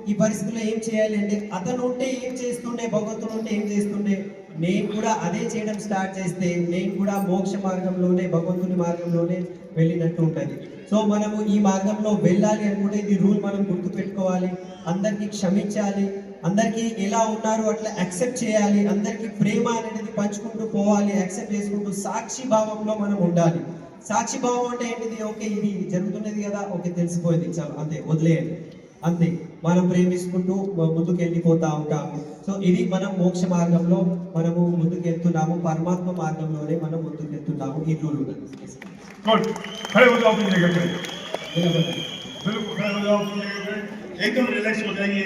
ఈ పరిస్థితుల్లో ఏం చేయాలి అంటే, అతను ఉంటే ఏం చేస్తుండే, భగవంతుడు ఉంటే ఏం చేస్తుండే, నేను కూడా అదే చేయడం స్టార్ట్ చేస్తే నేను కూడా మోక్ష మార్గంలోనే భగవంతుని మార్గంలోనే వెళ్ళినట్టు ఉంటుంది. సో మనము ఈ మార్గంలో వెళ్ళాలి అనుకుంటే ఇది రూల్ మనం గుర్తుపెట్టుకోవాలి. అందరికీ క్షమించాలి, అందరికీ ఎలా ఉన్నారు అట్లా యాక్సెప్ట్ చేయాలి, అందరికీ ప్రేమ అనేది పంచుకుంటూ పోవాలి, యాక్సెప్ట్ చేసుకుంటూ సాక్షి భావంలో మనం ఉండాలి. సాక్షి భావం అంటే ఏంటిది, ఓకే ఇది జరుగుతున్నది కదా, ఓకే తెలిసిపోయింది, చాలు అంతే వదిలేయండి, అంతే మనం ప్రేమించుకుంటూ ముందుకు వెళ్ళిపోతా ఉంటాము. సో ఇది మనం మోక్ష మార్గంలో మనము ముందుకు వెళ్తున్నాము, పరమాత్మ మార్గంలోనే మనం ముందుకు వెళ్తున్నాము. ఈ రూల్ गुड, खड़े हो जाओ अपनी जगह पे, बिल्कुल खड़े हो जाओ अपनी जगह पे, एकदम रिलैक्स हो जाइए.